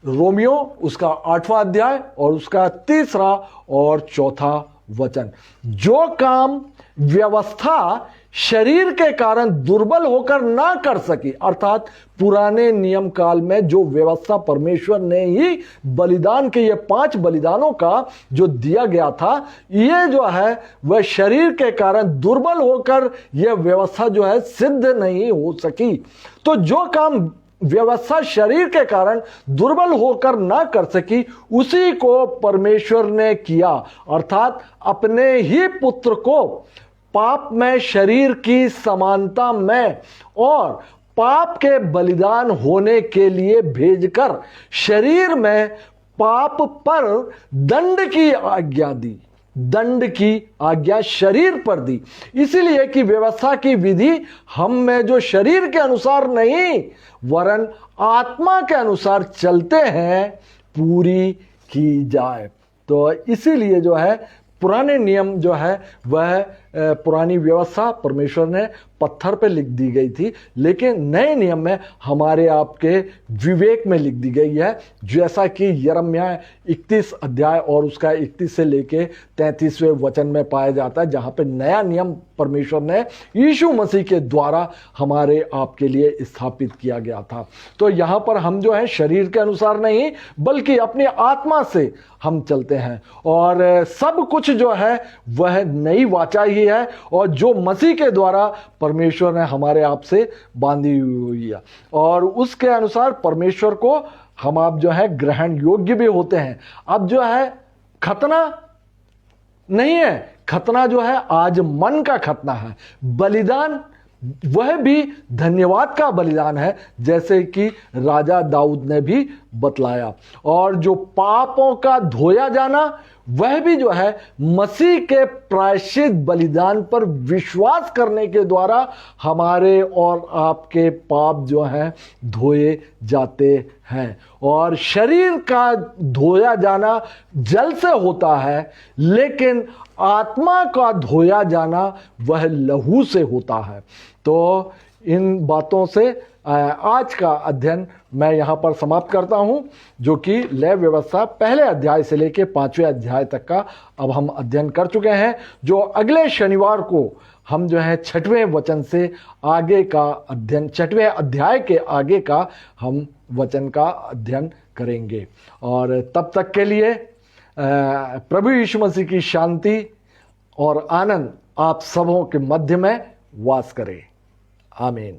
रोमियो उसका 8वां अध्याय और उसका 3रा और 4था वचन। जो काम व्यवस्था शरीर के कारण दुर्बल होकर ना कर सकी, अर्थात पुराने नियम काल में जो व्यवस्था परमेश्वर ने ही बलिदान के, ये 5 बलिदानों का जो दिया गया था, ये जो है वह शरीर के कारण दुर्बल होकर यह व्यवस्था जो है सिद्ध नहीं हो सकी। तो जो काम व्यवस्था शरीर के कारण दुर्बल होकर ना कर सकी, उसी को परमेश्वर ने किया, अर्थात अपने ही पुत्र को पाप में शरीर की समानता में और पाप के बलिदान होने के लिए भेजकर शरीर में पाप पर दंड की आज्ञा दी, दंड की आज्ञा शरीर पर दी। इसीलिए कि व्यवस्था की विधि हम में जो शरीर के अनुसार नहीं वरन आत्मा के अनुसार चलते हैं पूरी की जाए। तो इसीलिए जो है पुराने नियम जो है वह पुरानी व्यवस्था परमेश्वर ने पत्थर पे लिख दी गई थी, लेकिन नए नियम में हमारे आपके विवेक में लिख दी गई है, जैसा कि यिर्मयाह 31 अध्याय और उसका 31 से लेके 33वें वचन में पाया जाता है, जहां पे नया नियम परमेश्वर ने यीशु मसीह के द्वारा हमारे आपके लिए स्थापित किया गया था। तो यहां पर हम जो है शरीर के अनुसार नहीं बल्कि अपनी आत्मा से हम चलते हैं, और सब कुछ जो है वह नई वाचा ही है, और जो मसीह के द्वारा परमेश्वर ने हमारे आप से बांधी हुई है, और उसके अनुसार परमेश्वर को हम आप जो है ग्रहण योग्य भी होते हैं। अब जो है खतना नहीं है, खतना जो है आज मन का खतना है, बलिदान वह भी धन्यवाद का बलिदान है, जैसे कि राजा दाऊद ने भी बतलाया। और जो पापों का धोया जाना वह भी जो है मसीह के प्रायश्चित बलिदान पर विश्वास करने के द्वारा हमारे और आपके पाप जो हैं धोए जाते हैं। और शरीर का धोया जाना जल से होता है, लेकिन आत्मा का धोया जाना वह लहू से होता है। तो इन बातों से आज का अध्ययन मैं यहाँ पर समाप्त करता हूँ, जो कि लय व्यवस्था पहले अध्याय से लेकर 5वें अध्याय तक का अब हम अध्ययन कर चुके हैं। जो अगले शनिवार को हम जो है 6वें वचन से आगे का अध्ययन, 6वें अध्याय के आगे का हम वचन का अध्ययन करेंगे। और तब तक के लिए प्रभु यीशु मसीह की शांति और आनंद आप सबों के मध्य में वास करे। आमीन।